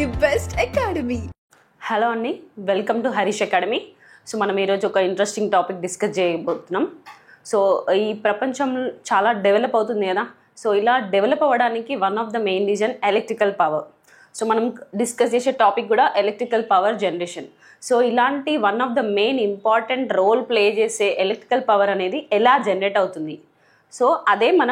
the best academy. Hello అండి, welcome to Harish academy. So మనం ఈరోజు ఒక ఇంట్రెస్టింగ్ టాపిక్ డిస్కస్ చేయబోతున్నాం. సో ఈ ప్రపంచం చాలా డెవలప్ అవుతుంది కదా. సో ఇలా డెవలప్ అవ్వడానికి one of the main reason electrical power. So మనం డిస్కస్ చేసే టాపిక్ కూడా ఎలక్ట్రికల్ పవర్ జనరేషన్. సో ఇలాంటి one of the main important role play చేసే ఎలక్ట్రికల్ పవర్ అనేది ఎలా జనరేట్ అవుతుంది, సో అదే మన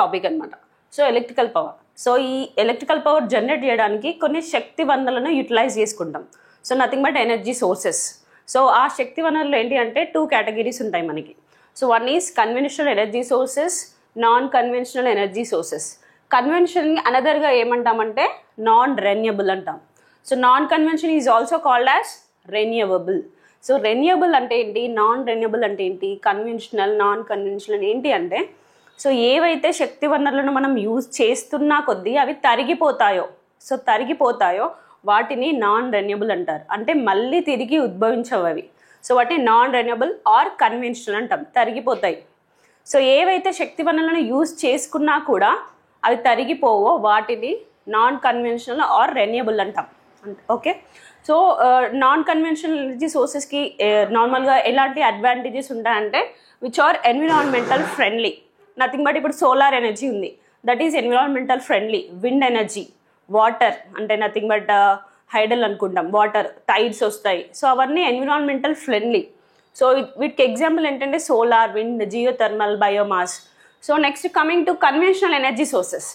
టాపిక్ అనమాట. So electrical power. సో ఈ ఎలక్ట్రికల్ పవర్ జనరేట్ చేయడానికి కొన్ని శక్తి వనరులను యూటిలైజ్ చేసుకుంటాం. So nothing but energy sources. So ఆ శక్తి వనరులు ఏంటి అంటే 2 కేటగిరీస్ ఉంటాయి మనకి. So one is conventional energy sources, non conventional energy sources. Convention అనదర్గా ఏమంటామంటే నాన్ రెన్యూబుల్ అంటాం. So non convention is also called as renewable. So renewable అంటే ఏంటి, నాన్ రెన్యూబుల్ అంటే ఏంటి, కన్వెన్షనల్, నాన్ కన్వెన్షనల్ ఏంటి అంటే, సో ఏవైతే శక్తి వనరులను మనం యూజ్ చేస్తున్నా కొద్దీ అవి తరిగిపోతాయో వాటిని నాన్ రెన్యూబుల్ అంటారు. అంటే మళ్ళీ తిరిగి ఉద్భవించవు అవి. సో వాటిని నాన్ రెన్యూబుల్ ఆర్ కన్వెన్షనల్ అంటాం, తరిగిపోతాయి. సో ఏవైతే శక్తి వనరులను యూజ్ చేసుకున్నా కూడా అవి తరిగిపోవో వాటిని నాన్ కన్వెన్షనల్ ఆర్ రెన్యూబుల్ అంటాం. Okay. So non conventional energy సోర్సెస్కి నార్మల్గా ఎలాంటి అడ్వాంటేజెస్ ఉంటాయంటే, which are environmental friendly. Nothing but ఇప్పుడు సోలార్ ఎనర్జీ ఉంది, that is environmental friendly. Wind energy, water అంటే నథింగ్ బట్ హైడల్ అనుకుంటాం, వాటర్ టైడ్స్ వస్తాయి. సో అవన్నీ ఎన్విరాన్మెంటల్ ఫ్రెండ్లీ. సో వీటికి ఎగ్జాంపుల్ ఏంటంటే solar, wind, geothermal, biomass. So next coming to conventional energy sources.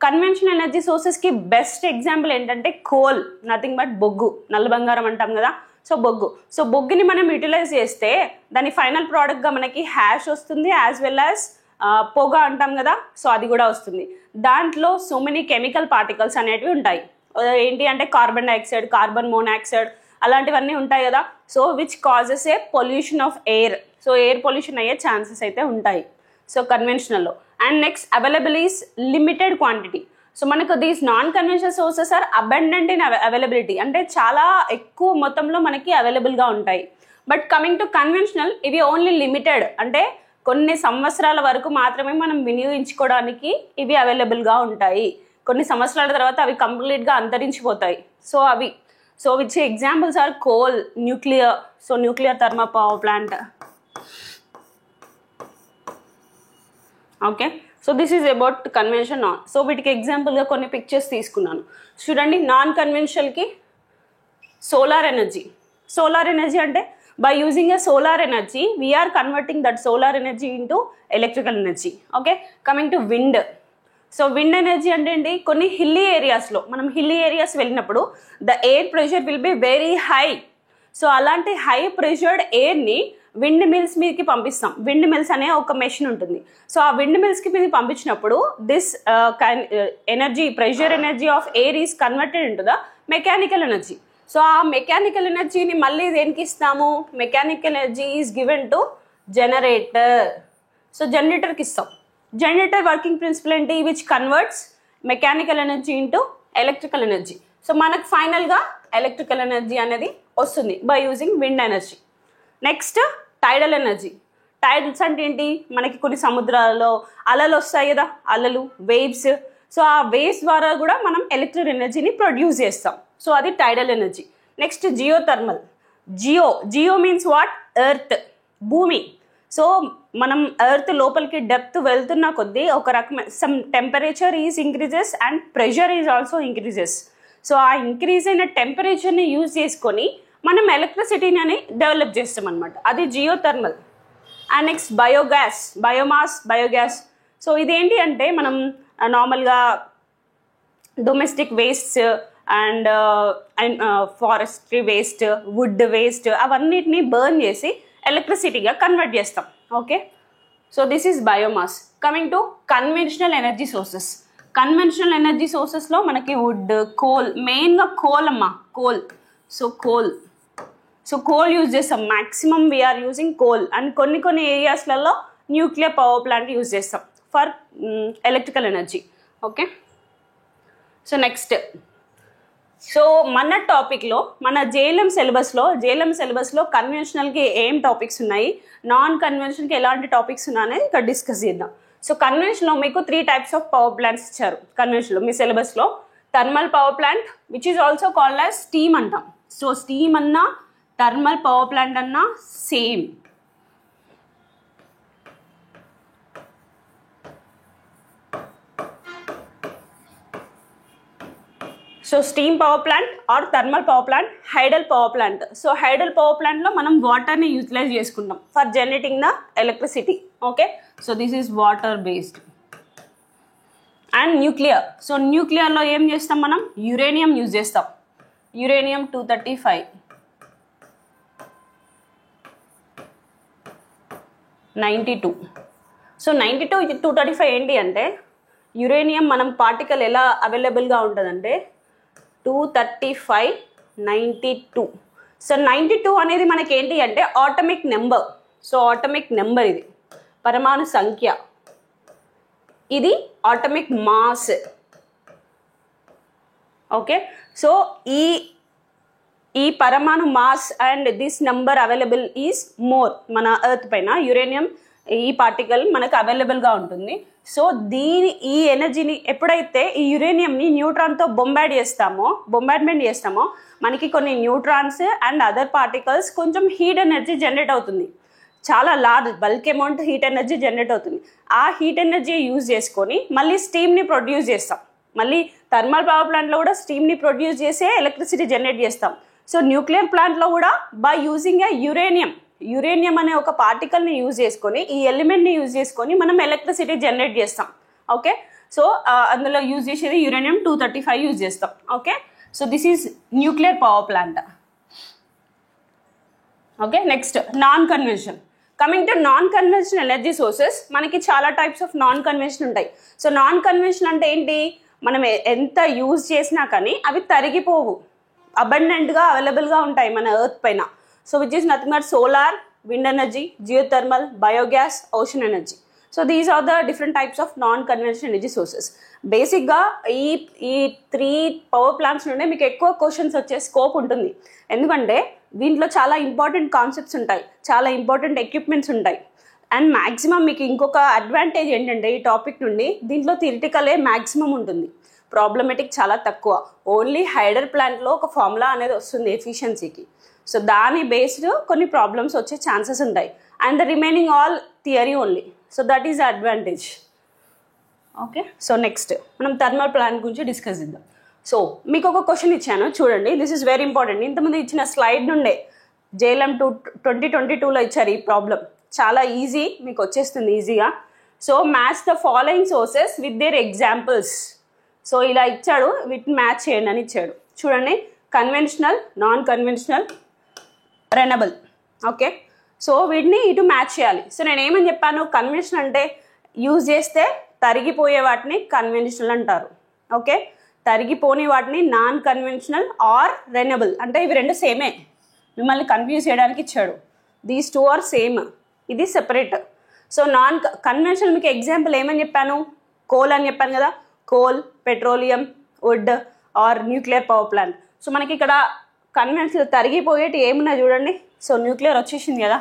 Conventional energy సోర్సెస్కి best example ఏంటంటే coal, nothing but బొగ్గు, నల్ల బంగారం అంటాం కదా. సో బొగ్గు. సో బొగ్గుని మనం యూటిలైజ్ చేస్తే దాని ఫైనల్ ప్రోడక్ట్గా మనకి హ్యాష్ వస్తుంది, యాజ్ వెల్ యాజ్ పొగ అంటాం కదా. సో అది కూడా వస్తుంది. దాంట్లో సో మెనీ కెమికల్ పార్టికల్స్ అనేటివి ఉంటాయి. ఏంటి అంటే కార్బన్ డైఆక్సైడ్, కార్బన్ మోనాక్సైడ్ అలాంటివన్నీ ఉంటాయి కదా. So which causes a pollution of air. So air pollution అయ్యే ఛాన్సెస్ అయితే ఉంటాయి. సో కన్వెన్షనల్లో. And next available is limited quantity. So మనకు these non conventional sources are abundant in availability, అంటే చాలా ఎక్కువ మొత్తంలో మనకి అవైలబుల్గా ఉంటాయి. బట్ కమింగ్ టు కన్వెన్షనల్, ఇవి ఓన్లీ లిమిటెడ్, అంటే కొన్ని సంవత్సరాల వరకు మాత్రమే మనం వినియోగించుకోవడానికి ఇవి అవైలబుల్గా ఉంటాయి. కొన్ని సంవత్సరాల తర్వాత అవి కంప్లీట్గా అంతరించిపోతాయి. So which examples are coal, nuclear. So nuclear thermal power plant. Okay. So this is about convention. So వీటికి ఎగ్జాంపుల్గా కొన్ని పిక్చర్స్ తీసుకున్నాను చూడండి. నాన్ కన్వెన్షనల్కి సోలార్ ఎనర్జీ. సోలార్ ఎనర్జీ అంటే by using a solar energy we are converting that solar energy into electrical energy. Okay, coming to wind. So wind energy అంటే ఏంటి, కొన్ని హిల్లీ ఏరియాస్లో మనం హిల్లీ ఏరియాస్ వెళ్ళినప్పుడు the air pressure will be very high. So అలాంటి high ప్రెషర్డ్ ఎయిర్ని wind mills మీదకి పంపిస్తాం. Wind mills అనే ఒక మెషిన్ ఉంటుంది. సో ఆ విండ్ మిల్స్కి మీద పంపించినప్పుడు this energy, pressure energy of air is converted into the mechanical energy. So ఆ మెకానికల్ ఎనర్జీని మళ్ళీ దేనికి ఇస్తాము, mechanical energy is given to generator. So జనరేటర్కి ఇస్తాం. జనరేటర్ వర్కింగ్ ప్రిన్సిపల్ ఏంటి, which converts mechanical energy into electrical energy. So మనకు ఫైనల్గా ఎలక్ట్రికల్ ఎనర్జీ అనేది వస్తుంది by using wind energy. Next tidal energy. Tidals అంటే ఏంటి, మనకి కొన్ని సముద్రాలలో అలలు వస్తాయి కదా, అలలు, వేవ్స్. సో ఆ వేవ్స్ ద్వారా కూడా మనం ఎలక్ట్రికల్ ఎనర్జీని ప్రొడ్యూస్ చేస్తాం. సో అది tidal energy. Next geothermal. Geo means what, earth, భూమి. సో మనం ఎర్త్ లోపలికి డెప్త్ వెళ్తున్న కొద్దీ ఒక రకమైన some temperature is increases and pressure is also increases. So ఆ ఇంక్రీజ్ అయిన టెంపరేచర్ని యూజ్ చేసుకొని మనం ఎలక్ట్రిసిటీని అని డెవలప్ చేస్తాం అనమాట. అది geothermal. And next biogas, biogas. So ఇదేంటి అంటే మనం నార్మల్గా domestic waste and forestry waste, wood waste అవన్నిటిని బర్న్ చేసి ఎలక్ట్రిసిటీగా కన్వర్ట్ చేస్తాం. Okay. So this is biomass. Coming to conventional energy sources. Conventional ఎనర్జీ సోర్సెస్లో మనకి వుడ్, కోల్, మెయిన్గా కోల్ అమ్మా, కోల్. సో కోల్ యూజ్ చేస్తాం. Maximum we are using coal. And కొన్ని ఏరియాస్లలో న్యూక్లియర్ పవర్ ప్లాంట్ యూజ్ చేస్తాం for electrical energy. Okay. So next, so మన టాపిక్లో, మన జేఎల్ఎం సిలబస్లో కన్వెన్షనల్కి ఏం టాపిక్స్ ఉన్నాయి, నాన్ కన్వెన్షనల్కి ఎలాంటి టాపిక్స్ ఉన్నాయని ఇక్కడ డిస్కస్ చేద్దాం. సో కన్వెన్షన్లో మీకు 3 types ఆఫ్ పవర్ ప్లాంట్స్ ఇచ్చారు. కన్వెన్షన్లో మీ సిలబస్లో thermal power plant which is also called as steam అంటాం. సో స్టీమ్ అన్నా థర్మల్ పవర్ ప్లాంట్ అన్నా same. So steam power plant or thermal power plant, hydel power plant. So hydel power ప్లాంట్లో మనం వాటర్ని యూటిలైజ్ చేసుకుంటాం for generating the electricity. Okay, so this is water based. And nuclear. So న్యూక్లియర్లో ఏం చేస్తాం మనం? Uranium use చేస్తాం. Uranium 235, 92. So 92 235 ఏంటి అంటే యురేనియం మనం పార్టికల్ ఎలా అవైలబుల్గా ఉంటుందంటే 235, 92. సో 92 అనేది మనకి ఏంటి అంటే atomic number. So atomic number ఇది పరమాణు సంఖ్య, ఇది ఆటమిక్ మాస్. ఓకే, సో ఈ పరమాణు mass and this number available is more. మన ఎర్త్ పైన యురేనియం ఈ పార్టికల్ మనకు అవైలబుల్గా ఉంటుంది. సో ఈ ఎనర్జీని ఎప్పుడైతే ఈ యురేనియంని న్యూట్రాన్తో బొంబార్డ్మెంట్ చేస్తామో మనకి కొన్ని న్యూట్రాన్స్ అండ్ అదర్ పార్టికల్స్ కొంచెం హీట్ ఎనర్జీ జనరేట్ అవుతుంది. చాలా large bulk amount heat energy generate అవుతుంది. ఆ హీట్ ఎనర్జీ యూజ్ చేసుకొని మళ్ళీ స్టీమ్ని ప్రొడ్యూస్ చేస్తాం. మళ్ళీ థర్మల్ పవర్ ప్లాంట్లో కూడా స్టీమ్ని ప్రొడ్యూస్ చేసే ఎలక్ట్రిసిటీ జనరేట్ చేస్తాం. సో న్యూక్లియర్ ప్లాంట్లో కూడా బై యూజింగ్ ఏ యురేనియం అనే ఒక పార్టికల్ని యూజ్ చేసుకొని, ఈ ఎలిమెంట్ని యూజ్ చేసుకొని మనం ఎలక్ట్రిసిటీ జనరేట్ చేస్తాం. ఓకే, సో అందులో యూజ్ చేసేది యురేనియం 235 యూజ్ చేస్తాం. Okay, so this is nuclear power plant. Okay, next non convention. Coming to non conventional energy sources, మనకి చాలా టైప్స్ ఆఫ్ నాన్ కన్వెన్షన్ ఉంటాయి. సో నాన్ కన్వెన్షన్ అంటే ఏంటి? మనం ఎంత యూజ్ చేసినా కానీ అవి తరిగిపోవు, అబండెంట్గా అవైలబుల్గా ఉంటాయి మన ఎర్త్ పైన. So which is nothing but solar, wind energy, geothermal, biogas, ocean energy. So these are the different types of non conventional energy sources. బేసిక్గా ఈ 3 పవర్ ప్లాంట్స్ నుండి మీకు ఎక్కువ క్వశ్చన్స్ వచ్చే స్కోప్ ఉంటుంది. ఎందుకంటే దీంట్లో చాలా ఇంపార్టెంట్ కాన్సెప్ట్స్ ఉంటాయి, చాలా ఇంపార్టెంట్ ఎక్విప్మెంట్స్ ఉంటాయి. అండ్ మ్యాక్సిమం మీకు ఇంకొక అడ్వాంటేజ్ ఏంటంటే ఈ టాపిక్ నుండి దీంట్లో థియరిటికలే మ్యాక్సిమం ఉంటుంది, ప్రాబ్లమెటిక్ చాలా తక్కువ. ఓన్లీ హైడల్ ప్లాంట్లో ఒక ఫార్ములా అనేది వస్తుంది ఎఫిషియన్సీకి. సో దాని బేస్డ్ కొన్ని ప్రాబ్లమ్స్ వచ్చే ఛాన్సెస్ ఉంటాయి. And the remaining all theory only. So that is the advantage. Okay, so next మనం థర్మల్ ప్లాంట్ గురించి డిస్కస్ చేద్దాం. సో మీకు ఒక క్వశ్చన్ ఇచ్చాను చూడండి, దిస్ ఈస్ వెరీ ఇంపార్టెంట్. ఇంతకుముందు ఇచ్చిన స్లైడ్ నుండే JLM 2022లో ఇచ్చారు ఈ ప్రాబ్లం. చాలా ఈజీ, మీకు వచ్చేస్తుంది ఈజీగా. So match the following sources with their examples. So ఇలా ఇచ్చాడు, వీటిని మ్యాచ్ చేయండి అని ఇచ్చాడు. చూడండి, conventional, non conventional, renewable. Okay, so వీటిని ఇటు మ్యాచ్ చేయాలి. సో నేను ఏమని చెప్పాను? కన్వెన్షన్ అంటే యూజ్ చేస్తే తరిగిపోయే వాటిని కన్వెన్షనల్ అంటారు. ఓకే, తరిగిపోని వాటిని నాన్ కన్వెన్షనల్ ఆర్ రెనబుల్. అంటే ఇవి రెండు సేమే, మిమ్మల్ని కన్ఫ్యూజ్ చేయడానికి ఇచ్చాడు. దీస్ 2 ఆర్ సేమ్, ఇది సెపరేట్. సో నాన్ కన్వెన్షనల్ మీకు ఎగ్జాంపుల్ ఏమని చెప్పాను? కోల్ అని చెప్పాను కదా, coal, petroleum, wood or nuclear power plant. So మనకి ఇక్కడ కన్వెన్షనల్ తరిగిపోయేటి ఏమున్నాయి చూడండి. సో న్యూక్లియర్ వచ్చేసింది కదా.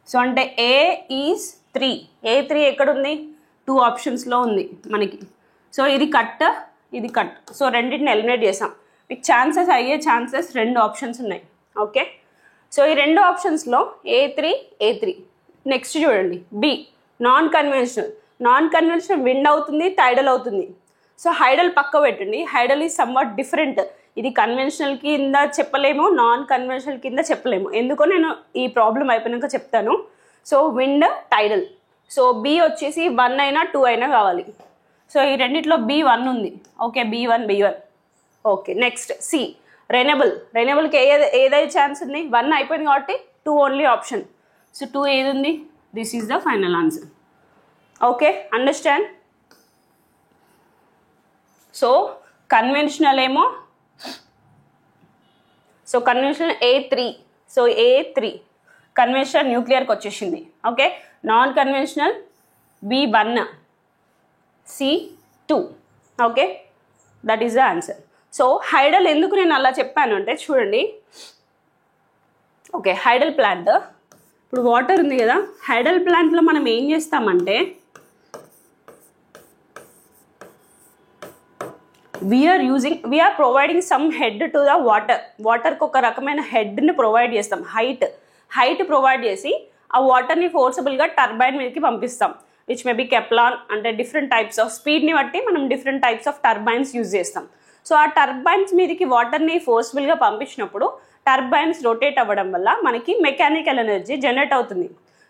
సో అంటే A3 ఎక్కడుంది? 2 ఆప్షన్స్లో ఉంది మనకి. సో ఇది కట్, ఇది కట్. సో రెండింటిని ఎలిమినేట్ చేసాం. మీకు ఛాన్సెస్ అయ్యే ఛాన్సెస్ 2 ఆప్షన్స్ ఉన్నాయి. ఓకే, సో ఈ 2 ఆప్షన్స్లో A3. నెక్స్ట్ చూడండి, B నాన్ కన్వెన్షనల్ విండ్ అవుతుంది, టైడల్ అవుతుంది. సో హైడల్ పక్క పెట్టండి. Hydel is somewhat different. ఇది కన్వెన్షనల్ కింద చెప్పలేము, నాన్ కన్వెన్షనల్ కింద చెప్పలేము. ఎందుకో నేను ఈ ప్రాబ్లం అయిపోయినాక చెప్తాను. So wind, టైడల్. సో B వచ్చేసి 1 అయినా 2 అయినా కావాలి. సో ఈ రెండిట్లో B1 ఉంది. Okay, B1. Okay, next C రెనబుల్కి ఏదైతే ఛాన్స్ ఉంది? 1 అయిపోయింది కాబట్టి 2 ఓన్లీ ఆప్షన్. సో 2 ఏది ఉంది? This is the final answer. Okay, understand? So conventional ఏమో, సో కన్వెన్షనల్ A3 కన్వెన్షనల్ న్యూక్లియర్కి వచ్చేసింది. Okay, non conventional B1, C2. Okay, that is the answer. So hydel ఎందుకు నేను అలా చెప్పాను అంటే చూడండి, ఓకే హైడల్ ప్లాంట్, ఇప్పుడు వాటర్ ఉంది కదా, హైడల్ ప్లాంట్లో మనం ఏం చేస్తామంటే we are providing some head to the వాటర్కి ఒక రకమైన హెడ్ని ప్రొవైడ్ చేస్తాం, హైట్ ప్రొవైడ్ చేసి ఆ వాటర్ని ఫోర్సబుల్గా టర్బైన్ మీదకి పంపిస్తాం, విచ్ మే బి కెప్లాన్. అంటే డిఫరెంట్ టైప్స్ ఆఫ్ స్పీడ్ని బట్టి మనం different types of turbines use చేస్తాం. సో ఆ టర్బైన్స్ మీదకి వాటర్ని ఫోర్స్ఫుల్గా పంపించినప్పుడు టర్బైన్స్ రొటేట్ అవ్వడం వల్ల మనకి మెకానికల్ ఎనర్జీ జనరేట్ అవుతుంది.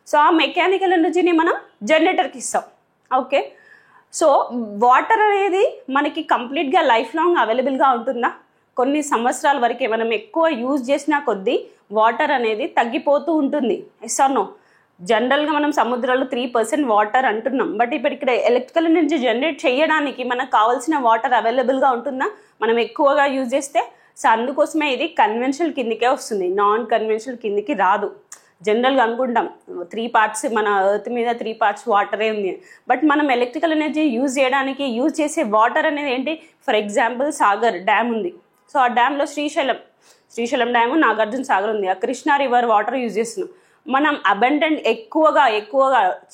సో ఆ మెకానికల్ ఎనర్జీని మనం జనరేటర్కి ఇస్తాం. ఓకే, సో వాటర్ అనేది మనకి కంప్లీట్గా లైఫ్ లాంగ్ అవైలబుల్గా ఉంటుందా? కొన్ని సంవత్సరాల వరకే, మనం ఎక్కువ యూజ్ చేసిన కొద్దీ వాటర్ అనేది తగ్గిపోతూ ఉంటుంది. Yes or no? జనరల్గా మనం సముద్రాలు 3% వాటర్ అంటున్నాం, బట్ ఇప్పుడు ఇక్కడ ఎలక్ట్రికల్ ఎనర్జీ జనరేట్ చేయడానికి మనకు కావాల్సిన వాటర్ అవైలబుల్గా ఉంటుందా మనం ఎక్కువగా యూజ్ చేస్తే? సో అందుకోసమే ఇది కన్వెన్షనల్ కిందికే వస్తుంది, నాన్ కన్వెన్షనల్ కిందికి రాదు. జనరల్గా అనుకుంటాం 3 parts, మన ఎర్త్ మీద 3 parts వాటరే ఉంది, బట్ మనం ఎలక్ట్రికల్ ఎనర్జీ యూజ్ చేయడానికి యూజ్ చేసే వాటర్ అనేది ఏంటి? ఫర్ ఎగ్జాంపుల్ సాగర్ డ్యామ్ ఉంది, సో ఆ డ్యామ్లో శ్రీశైలం డ్యాము, నాగార్జున సాగర్ ఉంది, ఆ కృష్ణా రివర్ వాటర్ యూజ్ చేస్తున్నాం. మనం అబండెంట్ ఎక్కువగా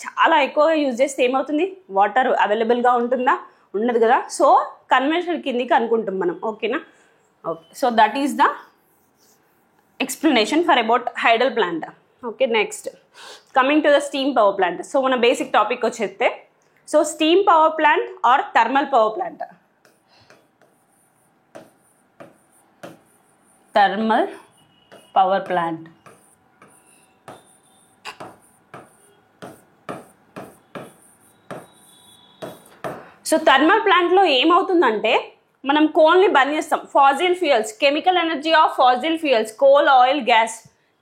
చాలా ఎక్కువగా యూజ్ చేస్తే ఏమవుతుంది? వాటర్ అవైలబుల్గా ఉంటుందా? ఉండదు కదా. సో కన్వెన్షనల్ కిందికి అనుకుంటాం మనం. ఓకేనా? Okay, so that is the explanation for about hydel plant. Okay, next coming to the steam power plant. So మన బేసిక్ టాపిక్ వచ్చేస్తే, so steam power plant or thermal power plant. Thermal power plant. So thermal ప్లాంట్లో ఏమవుతుందంటే మనం కోల్ని burn చేస్తాం, fossil fuels, chemical energy of fossil fuels, coal, oil, gas,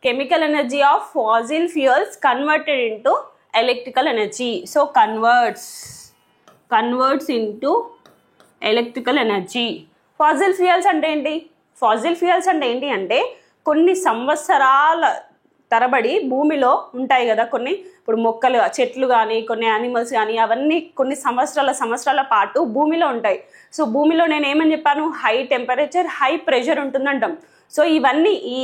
chemical energy of fossil fuels converted into electrical energy. So converts into electrical energy. Fossil fuels అంటే ఏంటి అంటే కొన్ని సంవత్సరాల తరబడి భూమిలో ఉంటాయి కదా, కొన్ని ఇప్పుడు మొక్కలు, చెట్లు కానీ, కొన్ని యానిమల్స్ కానీ, అవన్నీ కొన్ని సంవత్సరాల పాటు భూమిలో ఉంటాయి. సో భూమిలో నేను ఏమని చెప్పాను? హై టెంపరేచర్, హై ప్రెషర్ ఉంటుందంటాం. సో ఇవన్నీ ఈ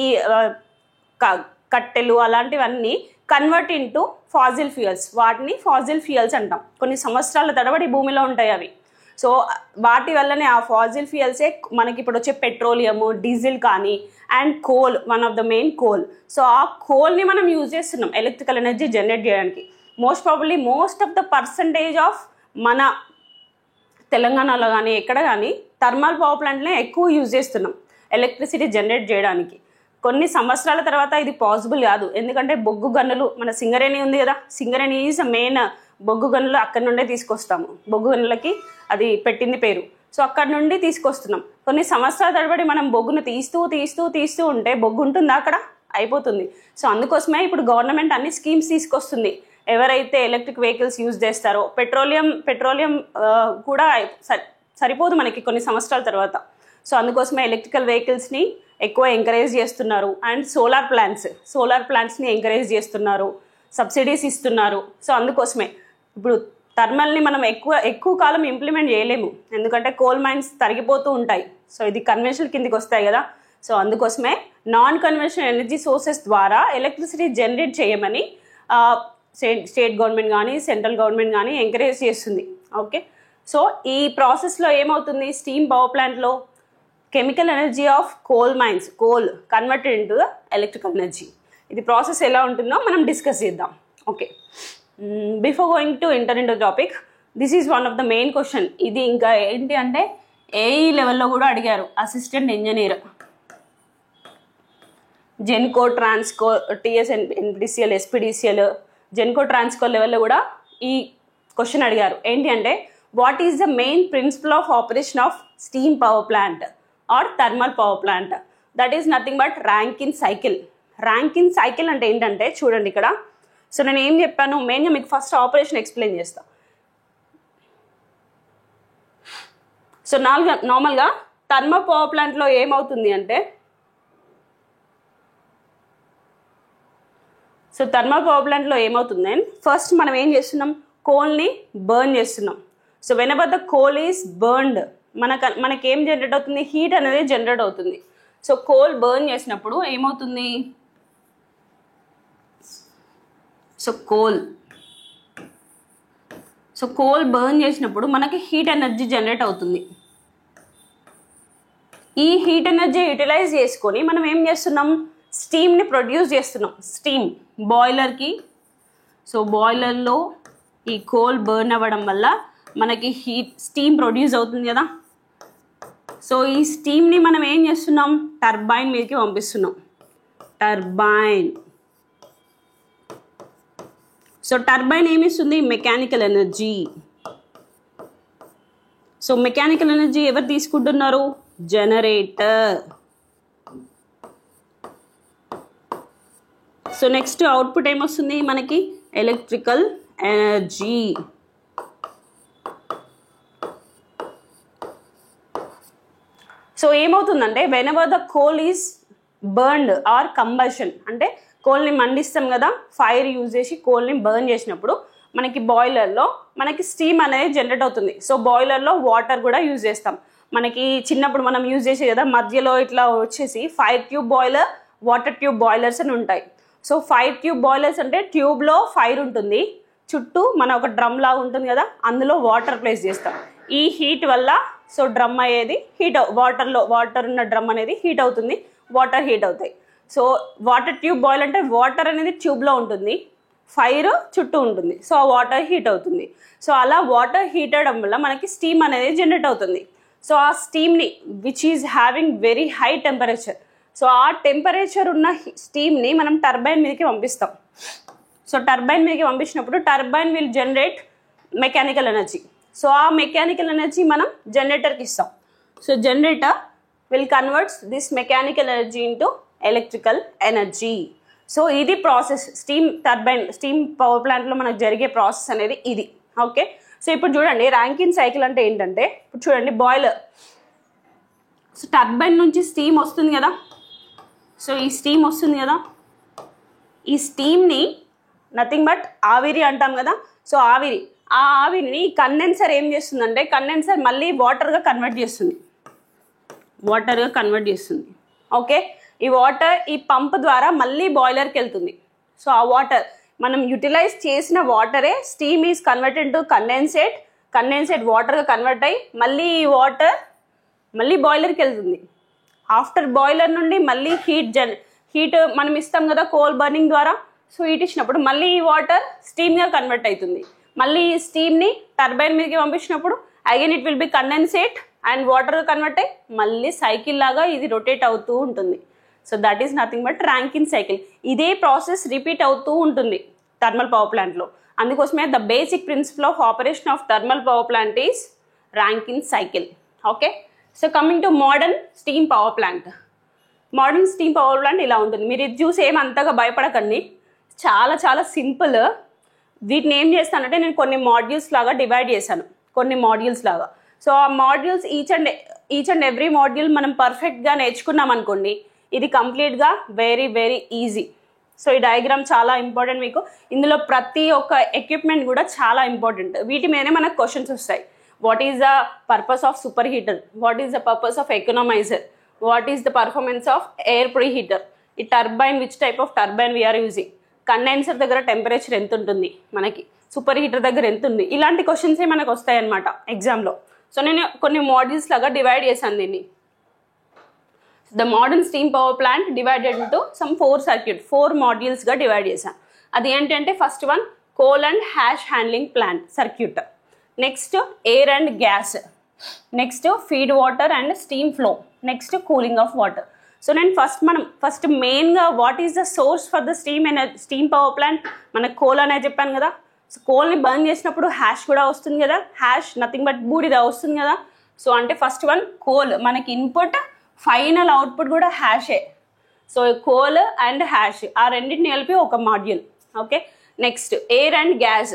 కట్టెలు అలాంటివన్నీ కన్వర్ట్ ఇంటూ ఫాజిల్ ఫ్యూయల్స్, వాటిని ఫాజిల్ ఫ్యూయల్స్ అంటాం. కొన్ని సంవత్సరాల తరబడి భూమిలో ఉంటాయి అవి. సో వాటి వల్లనే ఆ ఫాజిల్ ఫ్యూయల్సే మనకి ఇప్పుడు వచ్చే పెట్రోలియము, డీజిల్ కానీ, and coal, one of the main coal. So ఆ కోల్ని మనం యూజ్ చేస్తున్నాం ఎలక్ట్రికల్ ఎనర్జీ జనరేట్ చేయడానికి. Most of the percentage of మన తెలంగాణలో కానీ ఎక్కడ కానీ థర్మల్ పవర్ ప్లాంట్నే ఎక్కువ యూజ్ చేస్తున్నాం ఎలక్ట్రిసిటీ జనరేట్ చేయడానికి. కొన్ని సంవత్సరాల తర్వాత ఇది పాసిబుల్ కాదు, ఎందుకంటే బొగ్గు గనులు, మన సింగరేణి ఉంది కదా, సింగరేణి ఈజ్ మెయిన్ బొగ్గు గనులు అక్కడి నుండే తీసుకొస్తాము. బొగ్గు గనులకి అది పెట్టింది పేరు. సో అక్కడ నుండి తీసుకొస్తున్నాం. కొన్ని సంవత్సరాల తరబడి మనం బొగ్గును తీస్తూ ఉంటే బొగ్గు ఉంటుందా? అక్కడ అయిపోతుంది. సో అందుకోసమే ఇప్పుడు గవర్నమెంట్ అన్ని స్కీమ్స్ తీసుకొస్తుంది. ఎవరైతే ఎలక్ట్రిక్ వెహికల్స్ యూజ్ చేస్తారో, పెట్రోలియం కూడా సరిపోదు మనకి కొన్ని సంవత్సరాల తర్వాత. సో అందుకోసమే ఎలక్ట్రికల్ వెహికల్స్ని ఎక్కువ ఎంకరేజ్ చేస్తున్నారు. అండ్ సోలార్ ప్లాంట్స్ని ఎంకరేజ్ చేస్తున్నారు, సబ్సిడీస్ ఇస్తున్నారు. సో అందుకోసమే ఇప్పుడు థర్మల్ని మనం ఎక్కువ కాలం ఇంప్లిమెంట్ చేయలేము, ఎందుకంటే కోల్ మైన్స్ తరిగిపోతూ ఉంటాయి. సో ఇది కన్వెన్షనల్ కిందికి వస్తాయి కదా. సో అందుకోసమే నాన్ కన్వెన్షనల్ ఎనర్జీ సోర్సెస్ ద్వారా ఎలక్ట్రిసిటీ జనరేట్ చేయమని స్టేట్ గవర్నమెంట్ కానీ, సెంట్రల్ గవర్నమెంట్ కానీ ఎంకరేజ్ చేస్తుంది. ఓకే, సో ఈ ప్రాసెస్లో ఏమవుతుంది? స్టీమ్ పవర్ ప్లాంట్లో chemical energy of coal mines, coal converted into the electrical energy. ఇది ప్రాసెస్ ఎలా ఉంటుందో మనం డిస్కస్ చేద్దాం. Okay, before going to enter in to topic, this is one of the main question. ఇది ఇంకా ఏంటి అంటే ఏఈ లెవెల్లో కూడా అడిగారు, assistant engineer, Genco, Transco, TS, NPDCL, SPDCL, Genco, Transco లెవెల్లో కూడా ఈ క్వశ్చన్ అడిగారు. ఏంటి అంటే what is the main principle of operation of steam power plant or thermal power plant? That is nothing but Rankine cycle. Rankine cycle అంటే ఏంటంటే చూడండి ఇక్కడ. సో నేను ఏం చెప్పాను, మెయిన్గా మీకు ఫస్ట్ ఆపరేషన్ ఎక్స్ప్లెయిన్ చేస్తాను. సో నార్మల్గా థర్మల్ పవర్ ప్లాంట్లో ఏమవుతుంది అంటే, సో థర్మల్ పవర్ ప్లాంట్లో ఏమవుతుంది, ఫస్ట్ మనం ఏం చేస్తున్నాం, కోల్ని బర్న్ చేస్తున్నాం. So whenever the coal is burned, మనకేం జనరేట్ అవుతుంది, హీట్ అనేది జనరేట్ అవుతుంది. సో కోల్ బర్న్ చేసినప్పుడు ఏమవుతుంది, సో కోల్ బర్న్ చేసినప్పుడు మనకి హీట్ ఎనర్జీ జనరేట్ అవుతుంది. ఈ హీట్ ఎనర్జీ యూటిలైజ్ చేసుకొని మనం ఏం చేస్తున్నాం, స్టీమ్ని ప్రొడ్యూస్ చేస్తున్నాం. స్టీమ్ బాయిలర్కి, సో బాయిలర్లో ఈ కోల్ బర్న్ అవ్వడం వల్ల మనకి స్టీమ్ ప్రొడ్యూస్ అవుతుంది కదా. సో ఈ స్టీమ్ని మనం ఏం చేస్తున్నాం, టర్బైన్ మీదకి పంపిస్తున్నాం. టర్బైన్, సో టర్బైన్ ఏమిస్తుంది, mechanical energy. So mechanical energy ఎవరు తీసుకుంటున్నారు, జనరేటర్. సో నెక్స్ట్ అవుట్పుట్ ఏమొస్తుంది మనకి, ఎలక్ట్రికల్ ఎనర్జీ. సో ఏమవుతుందంటే whenever the coal is burned or combustion, అంటే కోల్ని మండిస్తాం కదా, ఫైర్ యూజ్ చేసి కోల్ని బర్న్ చేసినప్పుడు మనకి బాయిలర్లో మనకి స్టీమ్ అనేది జనరేట్ అవుతుంది. సో బాయిలర్లో వాటర్ కూడా యూజ్ చేస్తాం. మనకి చిన్నప్పుడు మనం యూజ్ చేసే కదా, మధ్యలో ఇట్లా వచ్చేసి fire tube boiler, water tube boilers అని ఉంటాయి. సో ఫైర్ ట్యూబ్ బాయిలర్స్ అంటే ట్యూబ్లో ఫైర్ ఉంటుంది, చుట్టూ మన ఒక డ్రమ్ లాగా ఉంటుంది కదా, అందులో వాటర్ ప్లేస్ చేస్తాం. ఈ హీట్ వల్ల సో డ్రమ్ అయ్యేది హీట్, వాటర్ ఉన్న డ్రమ్ అనేది హీట్ అవుతుంది, వాటర్ హీట్ అవుతాయి. సో వాటర్ ట్యూబ్ బాయిల్ అంటే వాటర్ అనేది ట్యూబ్లో ఉంటుంది, ఫైర్ చుట్టూ ఉంటుంది, సో ఆ వాటర్ హీట్ అవుతుంది. సో అలా వాటర్ హీట్ అవడం వల్ల మనకి స్టీమ్ అనేది జనరేట్ అవుతుంది. సో ఆ స్టీమ్ని which is having very high temperature, so ఆ టెంపరేచర్ ఉన్న స్టీమ్ని మనం టర్బైన్ మీదకి పంపిస్తాం. సో టర్బైన్ మీదకి పంపించినప్పుడు turbine will generate mechanical energy. So ఆ మెకానికల్ ఎనర్జీ మనం జనరేటర్కి ఇస్తాం. So generator will converts this mechanical energy into electrical energy. So ఇది process, steam turbine, steam power ప్లాంట్లో మనకు జరిగే ప్రాసెస్ అనేది ఇది. ఓకే, సో ఇప్పుడు చూడండి ర్యాంకిన్ సైకిల్ అంటే ఏంటంటే, ఇప్పుడు చూడండి బాయిలర్, సో టర్బైన్ నుంచి స్టీమ్ వస్తుంది కదా, సో ఈ స్టీమ్ వస్తుంది కదా, ఈ స్టీమ్ని నథింగ్ బట్ ఆవిరి అంటాం కదా. సో ఆవిరి, ఆ ఆవిరిని కండెన్సర్ ఏం చేస్తుందంటే, కండెన్సర్ మళ్ళీ వాటర్గా కన్వర్ట్ చేస్తుంది. ఓకే, ఈ వాటర్ ఈ పంప్ ద్వారా మళ్ళీ బాయిలర్కి వెళ్తుంది. సో ఆ వాటర్ మనం యూటిలైజ్ చేసిన వాటరే steam is converted to condensate వాటర్గా కన్వర్ట్ అయ్యి మళ్ళీ ఈ వాటర్ మళ్ళీ బాయిలర్కి వెళ్తుంది. ఆఫ్టర్ బాయిలర్ నుండి మళ్ళీ హీట్ మనం ఇస్తాం కదా కోల్ బర్నింగ్ ద్వారా. సో హీట్ ఇచ్చినప్పుడు మళ్ళీ ఈ వాటర్ స్టీమ్గా కన్వర్ట్ అవుతుంది. మళ్ళీ ఈ స్టీమ్ని టర్బైన్ మీదకి పంపించినప్పుడు again it will be condensate and వాటర్గా కన్వర్ట్ అయ్యి మళ్ళీ సైకిల్ లాగా ఇది రొటేట్ అవుతూ ఉంటుంది. So that is nothing but Rankine cycle. ఇదే ప్రాసెస్ రిపీట్ అవుతూ ఉంటుంది థర్మల్ పవర్ ప్లాంట్లో. అందుకోసమే the basic principle of operation of thermal power plant is Rankine cycle. Okay, so coming to modern steam power plant. Modern steam power plant ఇలా ఉంటుంది. మీరు ఇది చూసి ఏమంతగా భయపడకండి, చాలా చాలా సింపుల్. వీటిని ఏం చేస్తానంటే నేను కొన్ని మాడ్యూల్స్ లాగా డివైడ్ చేశాను, సో ఆ modules each and every module మనం పర్ఫెక్ట్గా నేర్చుకున్నాం అనుకోండి, ఇది కంప్లీట్గా వెరీ వెరీ ఈజీ. సో ఈ డయాగ్రామ్ చాలా ఇంపార్టెంట్ మీకు. ఇందులో ప్రతి ఒక్క ఎక్విప్మెంట్ కూడా చాలా ఇంపార్టెంట్. వీటి మీదనే మనకు క్వశ్చన్స్ వస్తాయి. What is the purpose of super heater, what is the purpose of economizer, what is the performance of air pre heater, ఈ turbine which type of turbine we are using, condenser దగ్గర temperature ఎంత ఉంటుంది మనకి, super heater దగ్గర ఎంత ఉంది, ఇలాంటి క్వశ్చన్సే మనకు వస్తాయి అన్నమాట ఎగ్జామ్లో. సో నేను కొన్ని మాడ్యూల్స్ లాగా డివైడ్ చేశాను దీన్ని. The modern steam power plant divided into some 4 మాడ్యూల్స్గా డివైడ్ చేశాను. అది ఏంటంటే first one coal and ash handling plant circuit, next air and gas, next feed water and steam flow, next cooling of water. So నేను first మెయిన్గా what is the source for the steam power plant, మనకు coal అనేది చెప్పాను కదా. సో కోల్ని burn చేసినప్పుడు ash కూడా వస్తుంది కదా, హ్యాష్ నథింగ్ బట్ బూడిద వస్తుంది కదా. సో అంటే ఫస్ట్ వన్ కోల్, మనకి ఇన్పుట్ ఫైనల్ అవుట్పుట్ కూడా హ్యాషే. సో కోల్ అండ్ హ్యాష్ ఆ రెండింటిని కలిపి ఒక module. Okay, next air and gas.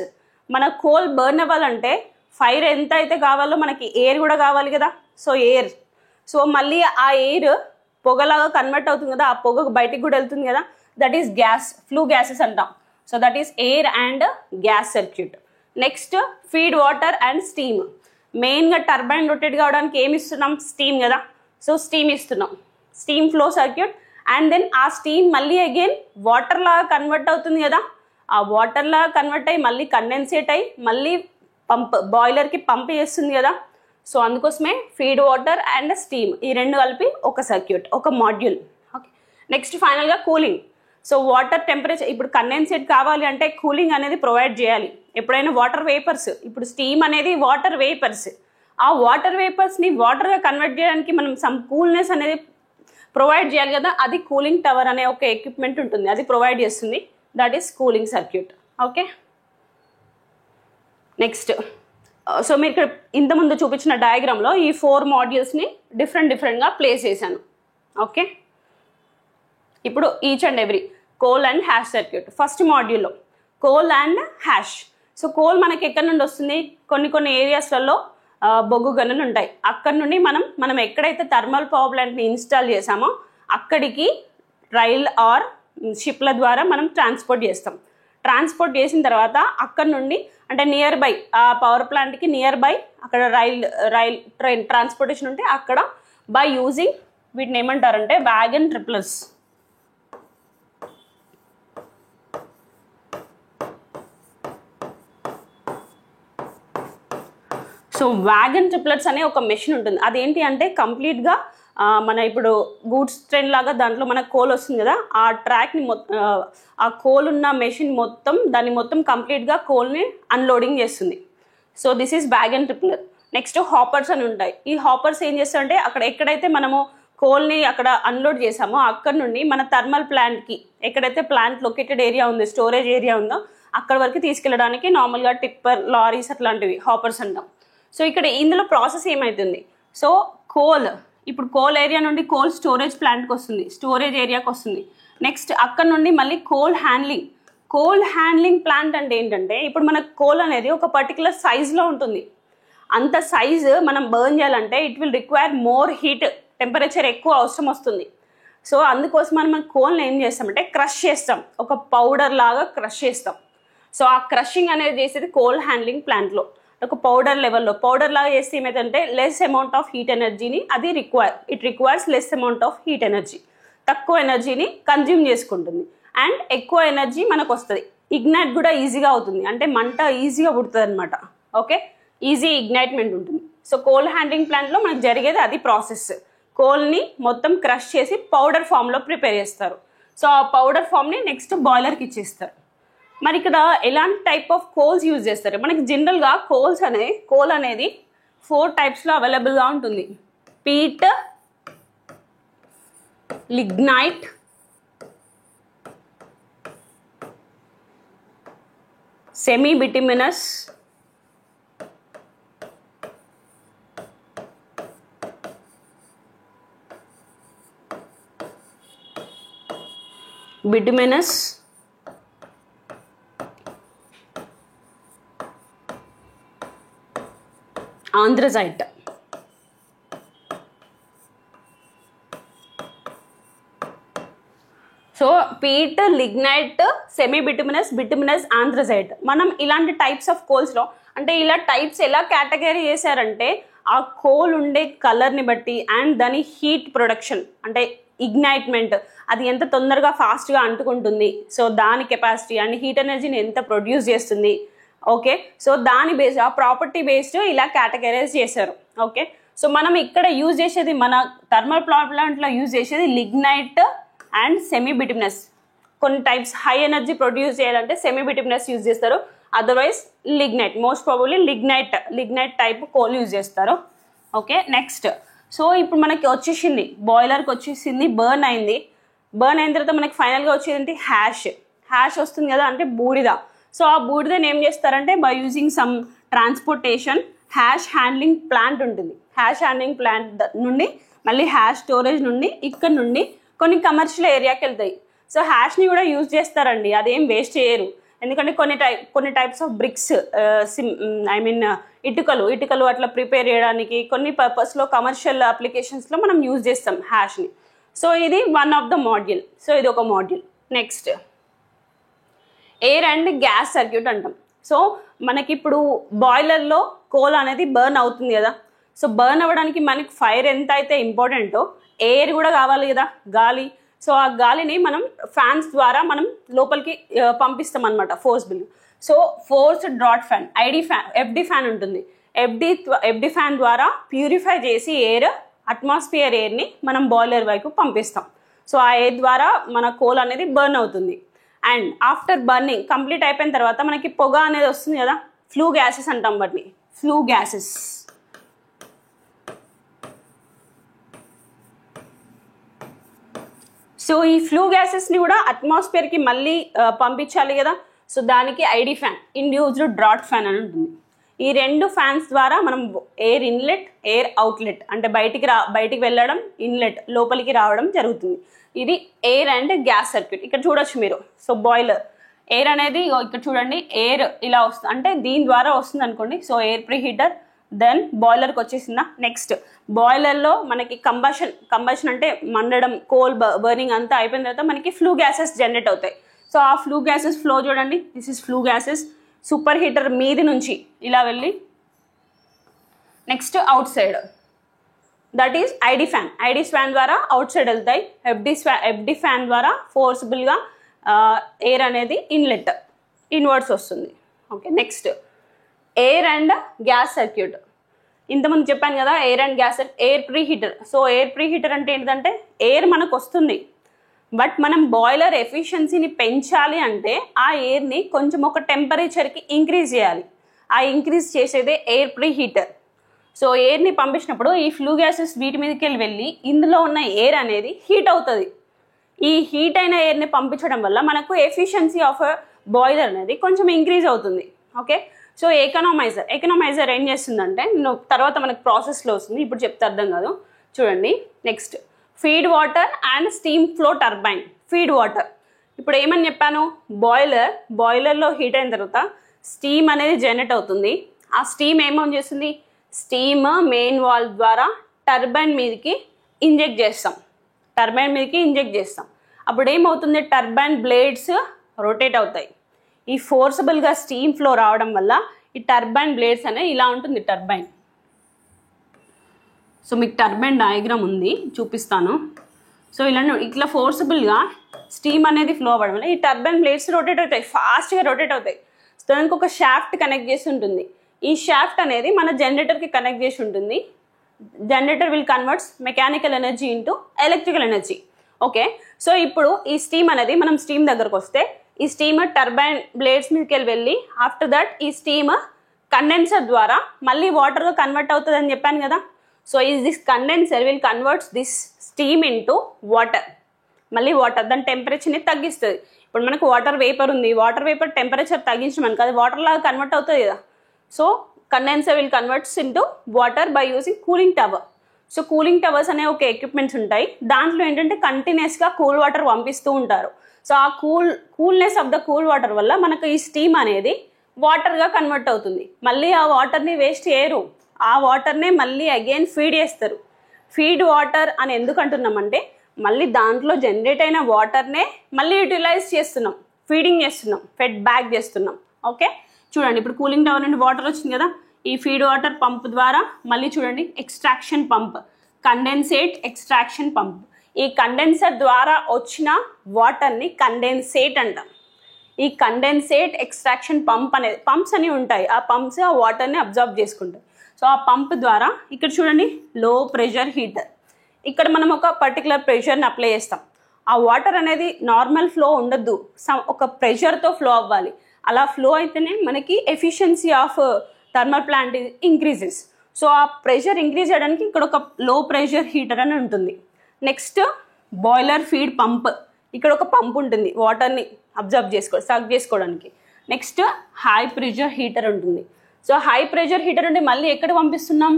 మన కోల్ బర్న్ అవ్వాలంటే ఫైర్ ఎంత అయితే కావాలో మనకి ఎయిర్ కూడా కావాలి కదా. సో ఎయిర్, సో మళ్ళీ ఆ ఎయిర్ పొగలాగా కన్వర్ట్ అవుతుంది కదా, ఆ పొగ బయటికి కూడా వెళ్తుంది కదా, that is gas, flue gases అంటాం. So that is air and gas circuit. Next feed water and steam. మెయిన్గా టర్బైన్ రొటేట్ కావడానికి ఏమి ఇస్తున్నాం, స్టీమ్ కదా. సో స్టీమ్ ఇస్తున్నాం, steam flow circuit. And then ఆ స్టీమ్ మళ్ళీ అగైన్ వాటర్ లాగా కన్వర్ట్ అవుతుంది కదా, ఆ వాటర్ లాగా కన్వర్ట్ అయ్యి మళ్ళీ కండెన్సేట్ అయ్యి మళ్ళీ బాయిలర్కి పంప్ చేస్తుంది కదా. సో అందుకోసమే ఫీడ్ వాటర్ అండ్ స్టీమ్ ఈ రెండు కలిపి ఒక సర్క్యూట్, ఒక మాడ్యూల్. ఓకే, నెక్స్ట్ ఫైనల్గా కూలింగ్. సో వాటర్ టెంపరేచర్, ఇప్పుడు కండెన్సేట్ కావాలి అంటే కూలింగ్ అనేది ప్రొవైడ్ చేయాలి. ఎప్పుడైనా వాటర్ వేపర్స్, ఇప్పుడు స్టీమ్ అనేది వాటర్ వేపర్స్, ఆ వాటర్ వేపర్స్ని వాటర్గా కన్వర్ట్ చేయడానికి మనం సమ్ కూల్నెస్ అనేది ప్రొవైడ్ చేయాలి కదా, అది కూలింగ్ టవర్ అనే ఒక ఎక్విప్మెంట్ ఉంటుంది, అది ప్రొవైడ్ చేస్తుంది. That is cooling circuit. Okay, next so మీరు ఇక్కడ ఇంతకుముందు చూపించిన డయాగ్రామ్లో ఈ 4 మాడ్యూల్స్ని డిఫరెంట్గా ప్లేస్ చేశాను. ఓకే, ఇప్పుడు each and every coal and ash circuit. First మాడ్యూల్లో coal and ash. So coal మనకి ఎక్కడి నుండి వస్తుంది, కొన్ని ఏరియాస్లలో బొగ్గు గనులు ఉంటాయి. అక్కడ నుండి మనం ఎక్కడైతే థర్మల్ పవర్ ప్లాంట్ని ఇన్స్టాల్ చేసామో అక్కడికి రైల్ ఆర్ షిప్ల ద్వారా మనం ట్రాన్స్పోర్ట్ చేస్తాం. ట్రాన్స్పోర్ట్ చేసిన తర్వాత అక్కడ నుండి అంటే నియర్ బై ఆ పవర్ ప్లాంట్కి నియర్ బై అక్కడ ట్రైన్ ట్రాన్స్పోర్టేషన్ ఉంటే అక్కడ బై యూజింగ్ వీటిని ఏమంటారంటే వ్యాగన్ ట్రిప్లర్స్. సో వ్యాగన్ ట్రిప్లెట్స్ అనే ఒక మెషిన్ ఉంటుంది. అదేంటి అంటే కంప్లీట్గా మన ఇప్పుడు గూడ్స్ ట్రైన్ లాగా దాంట్లో మనకు కోల్ వస్తుంది కదా, ఆ ట్రాక్ని ఆ కోల్ ఉన్న మెషిన్ దాన్ని మొత్తం కంప్లీట్గా కోల్ని అన్లోడింగ్ చేస్తుంది. So this is wagon ట్రిప్లర్. Next hoppers అని ఉంటాయి. ఈ హాపర్స్ ఏం చేస్తారంటే అక్కడ ఎక్కడైతే మనము కోల్ని అక్కడ అన్లోడ్ చేసామో అక్కడ నుండి మన థర్మల్ ప్లాంట్కి ఎక్కడైతే ప్లాంట్ లొకేటెడ్ ఏరియా ఉందో, స్టోరేజ్ ఏరియా ఉందో అక్కడ వరకు తీసుకెళ్ళడానికి నార్మల్గా టిప్పర్, లారీస్ అట్లాంటివి హాపర్స్ అంటాం. సో ఇక్కడ ఇందులో ప్రాసెస్ ఏమవుతుంది, సో ఇప్పుడు కోల్ ఏరియా నుండి కోల్ స్టోరేజ్ ప్లాంట్కి వస్తుంది, స్టోరేజ్ ఏరియాకి వస్తుంది. నెక్స్ట్ అక్కడ నుండి మళ్ళీ కోల్ హ్యాండ్లింగ్ ప్లాంట్ అంటే ఏంటంటే ఇప్పుడు మన కోల్ అనేది ఒక పర్టికులర్ సైజులో ఉంటుంది. అంత సైజు మనం బర్న్ చేయాలంటే it will require more heat, temperature ఎక్కువ అవసరం వస్తుంది. సో అందుకోసం మనం కోల్ని ఏం చేస్తామంటే క్రష్ చేస్తాం, ఒక పౌడర్ లాగా క్రష్ చేస్తాం. సో ఆ క్రషింగ్ అనేది చేసేది కోల్ హ్యాండ్లింగ్ ప్లాంట్లో ఒక పౌడర్ లెవెల్లో. పౌడర్ లాగా చేస్తే ఏమైందంటే లెస్ అమౌంట్ ఆఫ్ హీట్ ఎనర్జీని అది requires less amount of heat energy, తక్కువ ఎనర్జీని కన్జ్యూమ్ చేసుకుంటుంది అండ్ ఎక్కువ ఎనర్జీ మనకు వస్తుంది. ఇగ్నైట్ కూడా ఈజీగా అవుతుంది, అంటే మంట ఈజీగా పుడుతుంది అనమాట. ఓకే, ఈజీ ఇగ్నైట్మెంట్ ఉంటుంది. సో కోల్ హ్యాండ్లింగ్ ప్లాంట్లో మనకు జరిగేది అది ప్రాసెస్. కోల్ని మొత్తం క్రష్ చేసి పౌడర్ ఫామ్లో ప్రిపేర్ చేస్తారు. సో ఆ పౌడర్ ఫామ్ని నెక్స్ట్ బాయిలర్కి ఇచ్చేస్తారు. మరి ఇక్కడ ఎలాంటి టైప్ ఆఫ్ కోల్స్ యూజ్ చేస్తారు, మనకి జనరల్గా కోల్ అనేది 4 టైప్స్లో అవైలబుల్గా ఉంటుంది. Peat, lignite, semi bituminous, anthracite. So peat, lignite, semi bituminous, anthracite. మనం ఇలాంటి టైప్స్ ఆఫ్ కోల్స్లో అంటే ఇలా టైప్స్ ఎలా కేటగిరీ చేశారంటే ఆ కోల్ ఉండే కలర్ని బట్టి అండ్ దాని హీట్ ప్రొడక్షన్ అంటే ఇగ్నైట్మెంట్ అది ఎంత తొందరగా ఫాస్ట్గా అంటుకుంటుంది, సో దాని కెపాసిటీ అండ్ హీట్ ఎనర్జీని ఎంత ప్రొడ్యూస్ చేస్తుంది. ఓకే, సో దాని బేస్ ఆ ప్రాపర్టీ బేస్డ్ ఇలా కేటగరైజ్ చేశారు. ఓకే, సో మనం ఇక్కడ యూజ్ చేసేది మన థర్మల్ పవర్ ప్లాంట్లో యూజ్ చేసేది లిగ్నైట్ అండ్ సెమీ బిటిమినస్. కొన్ని టైప్స్ హై ఎనర్జీ ప్రొడ్యూస్ చేయాలంటే సెమీ బిటిమినస్ యూజ్ చేస్తారు, otherwise lignite, most probably lignite type coal use చేస్తారు. ఓకే, నెక్స్ట్ సో ఇప్పుడు మనకి వచ్చేసింది బాయిలర్కి వచ్చేసింది, బర్న్ అయిన తర్వాత మనకి ఫైనల్గా వచ్చేది హ్యాష్ వస్తుంది కదా, అంటే బూడిద. సో ఆ బూడిదని ఏం చేస్తారంటే by using some transportation hash handling plant ఉంటుంది. హ్యాష్ హ్యాండ్లింగ్ ప్లాంట్ నుండి మళ్ళీ హ్యాష్ స్టోరేజ్ నుండి ఇక్కడ నుండి కొన్ని కమర్షియల్ ఏరియాకి వెళ్తాయి. సో హ్యాష్ని కూడా యూజ్ చేస్తారండి, అదేం వేస్ట్ చేయరు. ఎందుకంటే కొన్ని టైప్స్ ఆఫ్ బ్రిక్స్, ఇటుకలు అట్లా ప్రిపేర్ చేయడానికి కొన్ని పర్పస్లో కమర్షియల్ అప్లికేషన్స్లో మనం యూజ్ చేస్తాం హ్యాష్ని. సో ఇది one of the module. So ఇది ఒక module. Next air and gas circuit అంటాం. సో మనకి ఇప్పుడు బాయిలర్లో కోల్ అనేది బర్న్ అవుతుంది కదా, సో బర్న్ అవ్వడానికి మనకి ఫైర్ ఎంత అయితే ఇంపార్టెంటో ఎయిర్ కూడా కావాలి కదా, గాలి. సో ఆ గాలిని మనం ఫ్యాన్స్ ద్వారా మనం లోపలికి పంపిస్తాం అనమాట, force bill. So force drought fan, FD fan ఉంటుంది. ఎఫ్డి ఫ్యాన్ ద్వారా ప్యూరిఫై చేసి అట్మాస్ఫియర్ ఎయిర్ని మనం బాయిలర్ వైపు పంపిస్తాం. సో ఆ ఎయిర్ ద్వారా మన కోల్ అనేది బర్న్ అవుతుంది. అండ్ ఆఫ్టర్ బర్నింగ్ కంప్లీట్ అయిపోయిన తర్వాత మనకి పొగ అనేది వస్తుంది కదా, ఫ్లూ గ్యాసెస్ అంటాం వాటిని, ఫ్లూ గ్యాసెస్. సో ఈ ఫ్లూ గ్యాసెస్ని కూడా అట్మాస్ఫియర్కి మళ్ళీ పంపించాలి కదా. సో దానికి ID fan, induced drought fan అని ఉంటుంది. ఈ రెండు ఫ్యాన్స్ ద్వారా మనం ఎయిర్ ఇన్లెట్, ఎయిర్ అవుట్లెట్, అంటే బయటికి వెళ్ళడం, ఇన్లెట్ లోపలికి రావడం జరుగుతుంది. ఇది ఎయిర్ అండ్ గ్యాస్ సర్క్యూట్. ఇక్కడ చూడొచ్చు మీరు. సో బాయిలర్ ఎయిర్ అనేది ఇక్కడ చూడండి, ఎయిర్ ఇలా వస్తుంది, అంటే దీని ద్వారా వస్తుంది అనుకోండి. So air pre heater, then బాయిలర్కి వచ్చేసిందా. నెక్స్ట్ బాయిలర్లో మనకి కంబషన్ అంటే మండడం, కోల్ బర్నింగ్ అంతా అయిపోయిన తర్వాత మనకి ఫ్లూ గ్యాసెస్ జనరేట్ అవుతాయి. సో ఆ ఫ్లూ గ్యాసెస్ ఫ్లో చూడండి, this is flu gases. Super heater మీది నుంచి ఇలా వెళ్ళి next out side, that is ID fan. ID fan ద్వారా అవుట్ సైడ్ వెళ్తాయి. ఎఫ్డి ఫ్యాన్ ద్వారా ఫోర్స్బుల్గా ఎయిర్ అనేది ఇన్వర్ట్స్ వస్తుంది. Okay, next air and gas circuit. ఇంతకుముందు చెప్పాను కదా, air and gas, air pre heater. So air pre heater అంటే ఏంటంటే ఎయిర్ మనకు వస్తుంది, బట్ మనం బాయిలర్ ఎఫిషియన్సీని పెంచాలి అంటే ఆ ఎయిర్ని కొంచెం ఒక టెంపరేచర్కి ఇంక్రీజ్ చేయాలి. ఆ ఇంక్రీజ్ చేసేదే ఎయిర్ ప్రీ హీటర్. సో ఎయిర్ని పంపించినప్పుడు ఈ ఫ్లూ గ్యాసెస్ వీటి మీదకి వెళ్ళి ఇందులో ఉన్న ఎయిర్ అనేది హీట్ అవుతుంది. ఈ హీట్ అయిన ఎయిర్ని పంపించడం వల్ల మనకు ఎఫిషియన్సీ ఆఫ్ బాయిలర్ అనేది కొంచెం ఇంక్రీజ్ అవుతుంది. ఓకే, సో ఎకనామైజర్ ఏం చేస్తుందంటే, తర్వాత మనకు ప్రాసెస్లో వస్తుంది, ఇప్పుడు చెప్తే అర్థం కాదు. చూడండి, next feed water and steam flow turbine. Feed water ఇప్పుడు ఏమని చెప్పాను, బాయిలర్లో హీట్ అయిన తర్వాత స్టీమ్ అనేది జనరేట్ అవుతుంది. ఆ స్టీమ్ ఏమని చేస్తుంది, స్టీమ్ మెయిన్ వాల్వ్ ద్వారా టర్బైన్ మీదకి ఇంజెక్ట్ చేస్తాం. అప్పుడు ఏమవుతుంది, టర్బైన్ బ్లేడ్స్ రొటేట్ అవుతాయి. ఈ ఫోర్సబుల్గా స్టీమ్ ఫ్లో రావడం వల్ల ఈ టర్బైన్ బ్లేడ్స్ అనేవి ఇలా ఉంటుంది టర్బైన్. సో మీకు టర్బైన్ డయాగ్రామ్ ఉంది, చూపిస్తాను. సో ఇట్లా ఫోర్సబుల్గా స్టీమ్ అనేది ఫ్లో అవ్వడం వల్ల ఈ టర్బైన్ బ్లేడ్స్ రొటేట్ అవుతాయి, ఫాస్ట్గా రొటేట్ అవుతాయి. సో దానికి ఒక షాఫ్ట్ కనెక్ట్ చేసి ఉంటుంది. ఈ షాఫ్ట్ అనేది మన జనరేటర్కి కనెక్ట్ చేసి ఉంటుంది. Generator will converts mechanical energy into electrical energy. Okay, so ఇప్పుడు ఈ స్టీమ్ అనేది, మనం స్టీమ్ దగ్గరకు వస్తే, ఈ స్టీమ్ టర్బైన్ బ్లేడ్స్ మీదకి వెళ్ళి ఆఫ్టర్ దట్ ఈ స్టీమ్ కండెన్సర్ ద్వారా మళ్ళీ వాటర్గా కన్వర్ట్ అవుతుంది అని చెప్పాను కదా. So this condenser will converts this steam into water. మళ్ళీ వాటర్ దాని టెంపరేచర్ని తగ్గిస్తుంది. ఇప్పుడు మనకు వాటర్ వేపర్ ఉంది, వాటర్ వేపర్ టెంపరేచర్ తగ్గించమనుకో అది వాటర్ లాగా కన్వర్ట్ అవుతుంది కదా. So condenser will converts into water by using cooling tower. So cooling towers అనే ఒక ఎక్విప్మెంట్స్ ఉంటాయి. దాంట్లో ఏంటంటే కంటిన్యూస్గా కూల్ వాటర్ పంపిస్తూ ఉంటారు. సో ఆ coolness of the cool water వల్ల మనకు ఈ స్టీమ్ అనేది వాటర్గా కన్వర్ట్ అవుతుంది. మళ్ళీ ఆ వాటర్ని వేస్ట్ చేయరు, ఆ వాటర్నే మళ్ళీ అగైన్ ఫీడ్ చేస్తారు. ఫీడ్ వాటర్ అని ఎందుకు అంటున్నామంటే, మళ్ళీ దాంట్లో జనరేట్ అయిన వాటర్నే మళ్ళీ యూటిలైజ్ చేస్తున్నాం, ఫీడింగ్ చేస్తున్నాం, ఫెడ్ బ్యాక్ చేస్తున్నాం. ఓకే, చూడండి ఇప్పుడు కూలింగ్ టవర్ నుండి వాటర్ వచ్చింది కదా, ఈ ఫీడ్ వాటర్ పంప్ ద్వారా మళ్ళీ చూడండి extraction pump, condensate extraction pump. ఈ కండెన్సర్ ద్వారా వచ్చిన వాటర్ని కండెన్సేట్ అంటాం. ఈ కండెన్సేట్ ఎక్స్ట్రాక్షన్ పంప్స్ అని ఉంటాయి. ఆ పంప్స్ ఆ వాటర్ని అబ్జర్వ్ చేసుకుంటాయి. సో ఆ పంప్ ద్వారా ఇక్కడ చూడండి లో ప్రెషర్ హీటర్. ఇక్కడ మనం ఒక పర్టికులర్ ప్రెషర్ని అప్లై చేస్తాం. ఆ వాటర్ అనేది నార్మల్ ఫ్లో ఉండద్దు, ఒక ప్రెషర్తో ఫ్లో అవ్వాలి. అలా ఫ్లో అయితేనే మనకి efficiency of thermal plant increases. So ఆ ప్రెషర్ ఇంక్రీజ్ చేయడానికి ఇక్కడ ఒక లో ప్రెషర్ హీటర్ అని ఉంటుంది. Next boiler feed pump. ఇక్కడ ఒక పంప్ ఉంటుంది వాటర్ని సక్ చేసుకోవడానికి. నెక్స్ట్ హై ప్రెషర్ హీటర్ ఉంటుంది. సో హై ప్రెషర్ హీటర్ నుండి మళ్ళీ ఎక్కడ పంపిస్తున్నాం,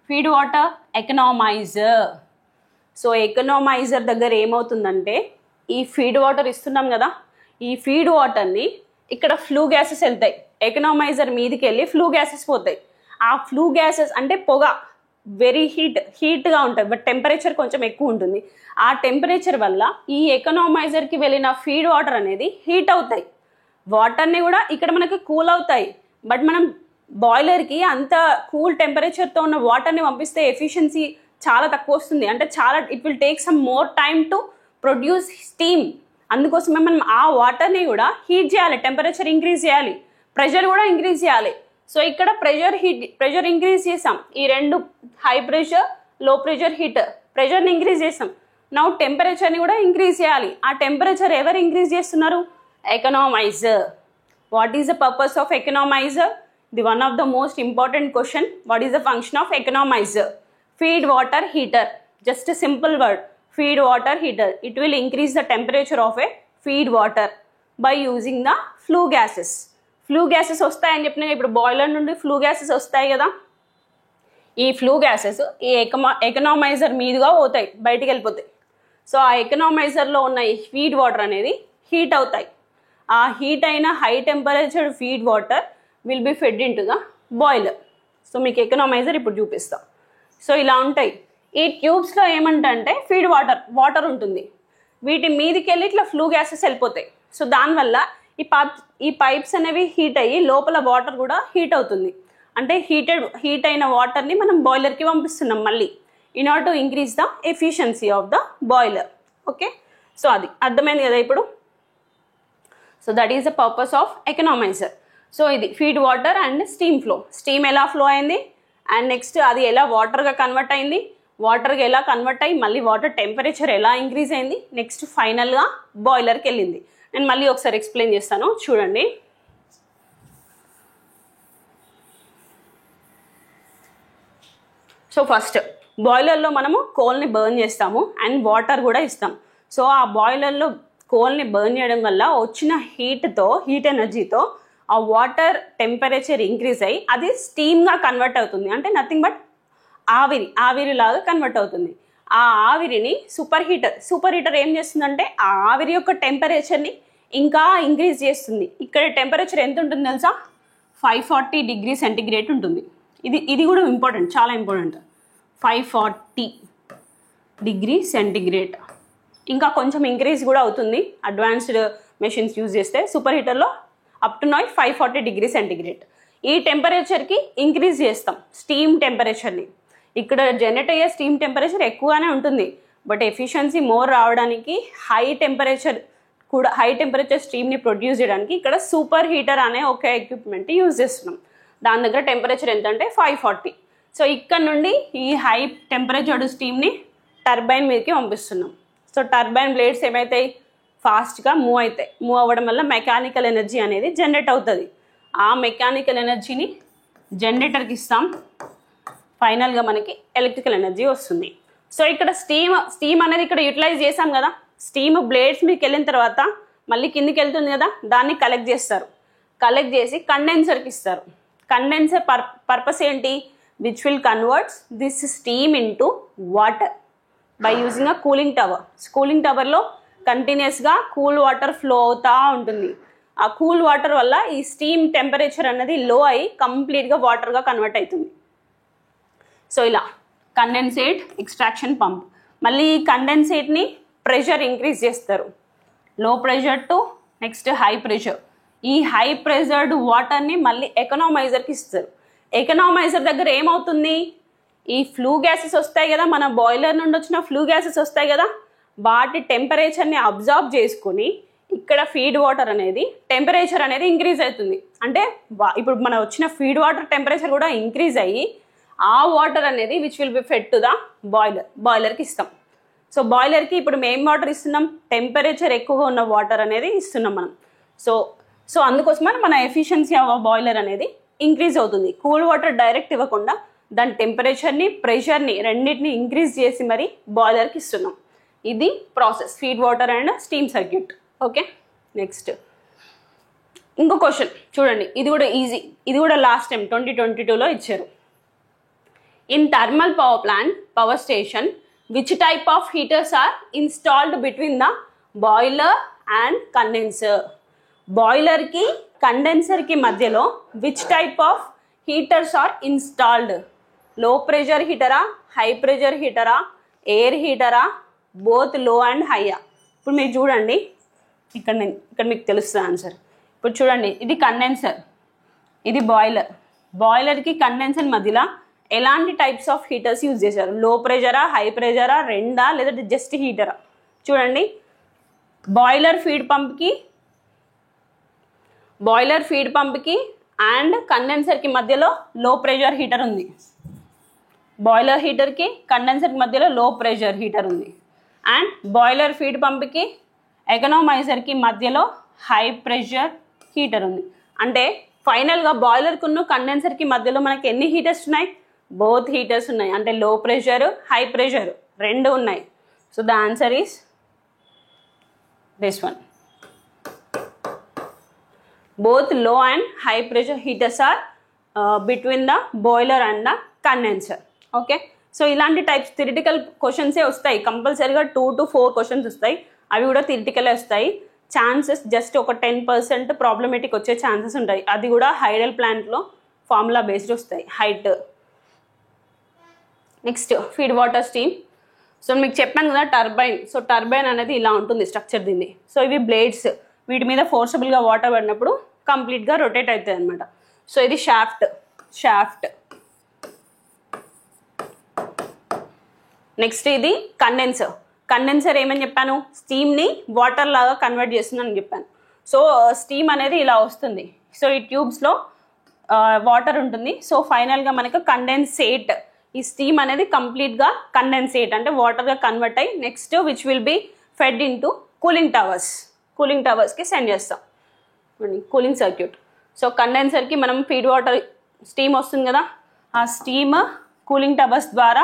feed water economiser. So economiser దగ్గర ఏమవుతుందంటే, ఈ ఫీడ్ వాటర్ ఇస్తున్నాం కదా, ఈ ఫీడ్ వాటర్ని ఇక్కడ ఫ్లూ గ్యాసెస్ వెళ్తాయి. ఎకనామైజర్ మీదకి వెళ్ళి ఫ్లూ గ్యాసెస్ పోతాయి. ఆ ఫ్లూ గ్యాసెస్ అంటే పొగ, వెరీ హీట్గా ఉంటుంది, బట్ టెంపరేచర్ కొంచెం ఎక్కువ ఉంటుంది. ఆ టెంపరేచర్ వల్ల ఈ ఎకనామైజర్కి వెళ్ళిన ఫీడ్ వాటర్ అనేది హీట్ అవుతాయి. వాటర్ని కూడా ఇక్కడ మనకి కూల్ అవుతాయి, బట్ మనం బాయిలర్కి అంత కూల్ టెంపరేచర్తో ఉన్న వాటర్ని పంపిస్తే ఎఫిషియన్సీ చాలా తక్కువ వస్తుంది. అంటే it will take some more time to produce steam. అందుకోసమే మనం ఆ వాటర్ని కూడా హీట్ చేయాలి, టెంపరేచర్ ఇంక్రీజ్ చేయాలి, ప్రెషర్ కూడా ఇంక్రీజ్ చేయాలి. సో ఇక్కడ ప్రెషర్ ఇంక్రీజ్ చేసాం, ఈ రెండు హై ప్రెషర్ లో ప్రెషర్ హీటర్ ప్రెషర్ని ఇంక్రీజ్ చేసాం. నౌ టెంపరేచర్ని కూడా ఇంక్రీజ్ చేయాలి. ఆ టెంపరేచర్ ఎవరు ఇంక్రీజ్ చేస్తున్నారు? Economiser. What is the purpose of economiser? The one of the most important question. What is the function of economiser? Feed water heater. Just simple word, feed water heater. It will increase the temperature of a feed water by using the flue gases. Flue gases వస్తాయని చెప్పినా, ఇప్పుడు boiler నుండి flu gases వస్తాయి కదా, ఈ flu gases ఈ economiser మీదుగా పోతాయి, బయటికి వెళ్ళిపోతాయి. సో ఆ ఎకనామైజర్లో ఉన్న ఈ ఫీడ్ వాటర్ అనేది హీట్ అవుతాయి. ఆ హీట్ అయిన high temperature feed water will be fed in to the boiler. So మీకు ఎకనామైజర్ ఇప్పుడు చూపిస్తాం. సో ఇలా ఉంటాయి. ఈ ట్యూబ్స్లో ఏమంటే ఫీడ్ వాటర్ ఉంటుంది, వీటి మీదకి వెళ్ళి ఇట్లా ఫ్లూ గ్యాసెస్ వెళ్ళిపోతాయి. సో దానివల్ల ఈ పైప్స్ అనేవి హీట్ అయ్యి లోపల వాటర్ కూడా హీట్ అవుతుంది. అంటే హీట్ అయిన వాటర్ని మనం బాయిలర్కి పంపిస్తున్నాం మళ్ళీ, in order to increase the efficiency of the boiler. Okay, so అది అర్థమైంది కదా ఇప్పుడు. So that is the purpose of economizer. So ఇది feed water and steam flow. Steam ఎలా ఫ్లో అయింది అండ్ నెక్స్ట్ అది ఎలా వాటర్గా కన్వర్ట్ అయింది, వాటర్గా ఎలా కన్వర్ట్ అయ్యి మళ్ళీ వాటర్ టెంపరేచర్ ఎలా ఇంక్రీజ్ అయింది, నెక్స్ట్ ఫైనల్గా బాయిలర్కి వెళ్ళింది. నేను మళ్ళీ ఒకసారి ఎక్స్ప్లెయిన్ చేస్తాను, చూడండి. సో ఫస్ట్ బాయిలర్లో మనము కోల్ని బర్న్ చేస్తాము అండ్ వాటర్ కూడా ఇస్తాం. సో ఆ బాయిలర్లో కోల్ని బర్న్ చేయడం వల్ల వచ్చిన హీట్ ఎనర్జీతో ఆ వాటర్ టెంపరేచర్ ఇంక్రీజ్ అయ్యి అది స్టీమ్గా కన్వర్ట్ అవుతుంది. అంటే నథింగ్ బట్ ఆవిరిలాగా కన్వర్ట్ అవుతుంది. ఆ ఆవిరిని సూపర్ హీటర్ ఏం చేస్తుందంటే ఆ ఆవిరి యొక్క టెంపరేచర్ని ఇంకా ఇంక్రీజ్ చేస్తుంది. ఇక్కడ టెంపరేచర్ ఎంత ఉంటుంది తెలుసా? 540 డిగ్రీ సెంటిగ్రేడ్ ఉంటుంది. ఇది కూడా ఇంపార్టెంట్, చాలా ఇంపార్టెంట్. 540 degree centigrade. ఇంకా కొంచెం ఇంక్రీజ్ కూడా అవుతుంది అడ్వాన్స్డ్ మెషిన్స్ యూజ్ చేస్తే. సూపర్ హీటర్లో up to now 540 degree centigrade. ఈ టెంపరేచర్కి ఇంక్రీజ్ చేస్తాం స్టీమ్ టెంపరేచర్ని. ఇక్కడ జనరేట్ అయ్యే స్టీమ్ టెంపరేచర్ ఎక్కువగానే ఉంటుంది, బట్ ఎఫిషియన్సీ మోర్ రావడానికి హై టెంపరేచర్ స్టీమ్ని ప్రొడ్యూస్ చేయడానికి ఇక్కడ సూపర్ హీటర్ అనే ఒక ఎక్విప్మెంట్ యూజ్ చేస్తున్నాం. దాని దగ్గర టెంపరేచర్ ఎంత అంటే 540. సో ఇక్కడ నుండి ఈ హై టెంపరేచర్ స్టీమ్ని టర్బైన్ మీదకి పంపిస్తున్నాం. సో టర్బైన్ బ్లేడ్స్ ఏమవుతాయి? ఫాస్ట్గా మూవ్ అవ్వడం వల్ల మెకానికల్ ఎనర్జీ అనేది జనరేట్ అవుతుంది. ఆ మెకానికల్ ఎనర్జీని జనరేటర్కి ఇస్తాం, ఫైనల్గా మనకి ఎలక్ట్రికల్ ఎనర్జీ వస్తుంది. సో ఇక్కడ స్టీమ్ అనేది ఇక్కడ యూటిలైజ్ చేసాం కదా, స్టీమ్ బ్లేడ్స్ మీకు వెళ్ళిన తర్వాత మళ్ళీ కిందికి వెళ్తుంది కదా, దాన్ని కలెక్ట్ చేస్తారు. కలెక్ట్ చేసి కండెన్సర్కి ఇస్తారు. కండెన్సర్ పర్పస్ ఏంటి? Which will converts this steam into water by using a cooling tower. Cooling టవర్లో కంటిన్యూస్గా కూల్ వాటర్ ఫ్లో అవుతూ ఉంటుంది. ఆ కూల్ వాటర్ వల్ల ఈ స్టీమ్ టెంపరేచర్ అనేది లో అయ్యి కంప్లీట్గా వాటర్గా కన్వర్ట్ అవుతుంది. సో ఇలా కండెన్సేట్, ఎక్స్ట్రాక్షన్ పంప్. మళ్ళీ ఈ కండెన్సేట్ని ప్రెషర్ ఇంక్రీజ్ చేస్తారు, లో pressure to next high pressure. ఈ హై ప్రెషర్డ్ వాటర్ని మళ్ళీ ఎకనామైజర్కి ఇస్తారు. ఎకనామైజర్ దగ్గర ఏమవుతుంది? ఈ ఫ్లూ గ్యాసెస్ వస్తాయి కదా, మన బాయిలర్ నుండి వచ్చిన ఫ్లూ గ్యాసెస్ వస్తాయి కదా, వాటి టెంపరేచర్ని అబ్జార్బ్ చేసుకుని ఇక్కడ ఫీడ్ వాటర్ అనేది టెంపరేచర్ అనేది ఇంక్రీజ్ అవుతుంది. అంటే ఇప్పుడు మన వచ్చిన ఫీడ్ వాటర్ టెంపరేచర్ కూడా ఇంక్రీజ్ అయ్యి ఆ వాటర్ అనేది which will be fed to the బాయిలర్కి ఇస్తాం. సో బాయిలర్కి ఇప్పుడు మేము వాటర్ ఇస్తున్నాం, టెంపరేచర్ ఎక్కువగా ఉన్న వాటర్ అనేది ఇస్తున్నాం మనం. సో అందుకోసమని మన ఎఫిషియన్సీ ఆఫ్ బాయిలర్ అనేది ఇంక్రీజ్ అవుతుంది. కూల్ వాటర్ డైరెక్ట్ ఇవ్వకుండా దాని టెంపరేచర్ని, ప్రెషర్ని రెండింటిని ఇంక్రీజ్ చేసి మరి బాయిలర్కి ఇస్తున్నాం. ఇది process, feed water and steam circuit. Okay, next ఇంకో క్వశ్చన్ చూడండి. ఇది కూడా ఈజీ, ఇది కూడా లాస్ట్ టైం 2022లో ఇచ్చారు. In thermal power station which type of heaters are installed between the boiler and condenser. బాయిలర్కి కండెన్సర్కి మధ్యలో which type of heaters are installed? Low pressure హీటరా, హై ప్రెషర్ హీటరా, ఎయిర్ హీటరా, బోత్ లో అండ్ హైయా? ఇప్పుడు మీరు చూడండి, ఇక్కడ మీకు తెలుస్తుంది ఆన్సర్. ఇప్పుడు చూడండి, ఇది కండెన్సర్, ఇది బాయిలర్. బాయిలర్కి కండెన్సర్ మధ్యలో ఎలాంటి టైప్స్ ఆఫ్ హీటర్స్ యూజ్ చేశారు? లో ప్రెషరా, హై ప్రెషరా, రెండా, లేదా జస్ట్ హీటరా? చూడండి, బాయిలర్ ఫీడ్ పంప్కి అండ్ కండెన్సర్కి మధ్యలో లో ప్రెషర్ హీటర్ ఉంది. బాయిలర్ హీటర్కి కండెన్సర్కి మధ్యలో లో ప్రెషర్ హీటర్ ఉంది. అండ్ బాయిలర్ ఫీడ్ పంప్కి ఎకనామైజర్కి మధ్యలో హై ప్రెషర్ హీటర్ ఉంది. అంటే ఫైనల్గా బాయిలర్కున్న కండెన్సర్కి మధ్యలో మనకి ఎన్ని హీటర్స్ ఉన్నాయి? బోత్ హీటర్స్ ఉన్నాయి. అంటే లో ప్రెషర్ హై ప్రెషర్ రెండు ఉన్నాయి. So the answer is this one. Both low and high pressure heaters are between the boiler and the condenser. Okay, so ఇలాంటి టైప్స్ థియరిటికల్ క్వశ్చన్సే వస్తాయి. కంపల్సరీగా 2 to 4 క్వశ్చన్స్ వస్తాయి. అవి కూడా థియరిటికలే వస్తాయి. ఛాన్సెస్ జస్ట్ ఒక 10% ప్రాబ్లమేటిక్ వచ్చే ఛాన్సెస్ ఉంటాయి. అది కూడా హైడల్ ప్లాంట్లో ఫార్ములా బేస్డ్ వస్తాయి. Height. Next feed water steam. So మీకు చెప్పాను కదా టర్బైన్. సో టర్బైన్ అనేది ఇలా ఉంటుంది స్ట్రక్చర్ దీన్ని. సో ఇవి బ్లేడ్స్, వీటి మీద ఫోర్సబుల్గా వాటర్ పడినప్పుడు కంప్లీట్గా రొటేట్ అవుతుంది అనమాట. సో ఇది షాఫ్ట్. నెక్స్ట్ ఇది కండెన్సర్ ఏమని చెప్పాను? స్టీమ్ని వాటర్ లాగా కన్వర్ట్ చేస్తుందని చెప్పాను. సో స్టీమ్ అనేది ఇలా వస్తుంది. సో ఈ ట్యూబ్స్లో వాటర్ ఉంటుంది. సో ఫైనల్గా మనకు కండెన్సేట్, ఈ స్టీమ్ అనేది కంప్లీట్గా కండెన్సేట్ అంటే వాటర్గా కన్వర్ట్ అయ్యి next which will be fed into cooling టవర్స్కి సెండ్ చేస్తాం. Cooling circuit. సో కండెన్సర్కి మనం ఫీడ్ వాటర్ స్టీమ్ వస్తుంది కదా, ఆ స్టీమ్ కూలింగ్ టవర్స్ ద్వారా